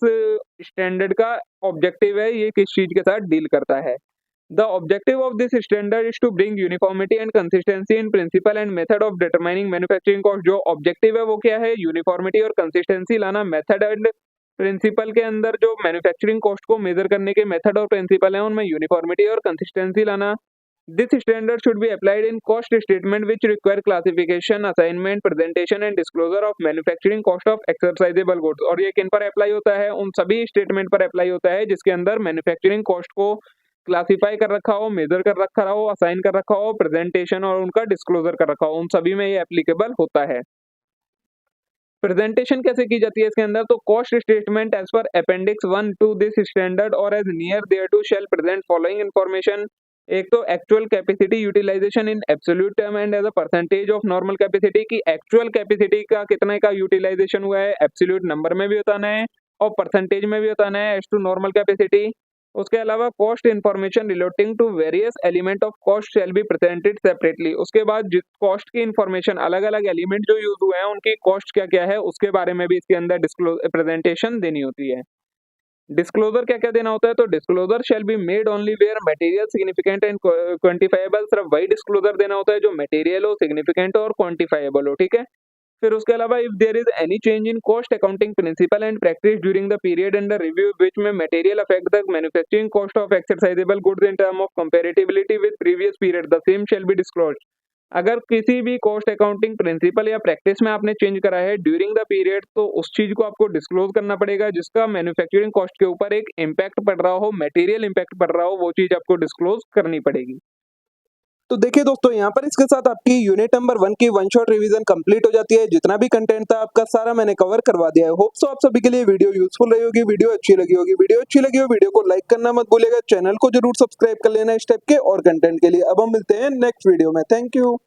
Speaker 2: स्टैंडर्ड का ऑब्जेक्टिव है, ये किस चीज के साथ डील करता है। The objective of this standard is to bring uniformity and consistency in principle and method of determining manufacturing cost। जो ऑब्जेक्टिव है वो क्या है, यूनिफॉर्मिटी और कंसिस्टेंसी लाना मेथड एंड प्रिंसिपल के अंदर। जो मैन्युफैक्चरिंग कॉस्ट को मेजर करने के मेथड और प्रिंसिपल है उनमें यूनिफॉर्मिटी और कंसिस्टेंसी लाना। This standard should be applied in cost statement which require classification, assignment, presentation and disclosure of manufacturing cost of exercisable goods. और ये किन पर अप्लाई होता है, उन सभी स्टेटमेंट पर अप्लाई होता है जिसके अंदर मैन्युफैक्चरिंग कॉस्ट को क्लासिफाई कर रखा हो, मेजर कर रखा हो, असाइन कर रखा हो, प्रेजेंटेशन और उनका डिस्क्लोजर कर रखा हो, उन सभी में ये एप्लीकेबल होता है। प्रेजेंटेशन कैसे की जाती है इसके अंदर, तो cost statement as per appendix 1 to this standard और as near thereto shall present following information. एक तो actual capacity utilization in absolute term and as a percentage of normal capacity, की एक्चुअल कैपेसिटी का कितने का यूटिलाइजेशन हुआ है, एब्सोल्यूट नंबर में भी बताना है और परसेंटेज में भी बताना है एज टू नॉर्मल कैपेसिटी। उसके अलावा cost information relating to various element of cost shall be presented separately. उसके बाद कॉस्ट की इन्फॉर्मेशन, अलग अलग एलिमेंट जो यूज हुए हैं उनकी कॉस्ट क्या क्या है उसके बारे में भी इसके अंदर प्रेजेंटेशन देनी होती है। डिस्क्लोजर क्या क्या देना होता है, तो disclosure shall be made only where material significant and quantifiable. सिर्फ वही डिस्क्लोजर देना होता है जो मटेरियल हो, सिग्निफिकेंट और क्वांटिफाइबल हो। ठीक है, फिर उसके अलावा if there is any change in cost accounting principle and practice during the period under review which may material affect the manufacturing cost of exercisable goods in term of comparability with previous period the same shall be disclosed. अगर किसी भी कॉस्ट अकाउंटिंग प्रिंसिपल या प्रैक्टिस में आपने चेंज करा है ड्यूरिंग द पीरियड, तो उस चीज को आपको डिस्क्लोज करना पड़ेगा जिसका मैन्युफैक्चरिंग कॉस्ट के ऊपर एक इम्पैक्ट पड़ रहा हो, मटेरियल इम्पैक्ट पड़ रहा हो, वो चीज आपको डिस्क्लोज करनी पड़ेगी।
Speaker 1: तो देखिए दोस्तों, यहाँ पर इसके साथ आपकी यूनिट नंबर 1 की वन शॉट रिवीजन कंप्लीट हो जाती है। जितना भी कंटेंट था आपका सारा मैंने कवर करवा दिया है। होप सो आप सभी के लिए वीडियो यूजफुल रही होगी, वीडियो अच्छी लगी होगी। वीडियो अच्छी लगी हो वीडियो को लाइक करना मत भूलिएगा, चैनल को जरूर सब्सक्राइब कर लेना इस टाइप के और कंटेंट के लिए। अब हम मिलते हैं नेक्स्ट वीडियो में। Thank you.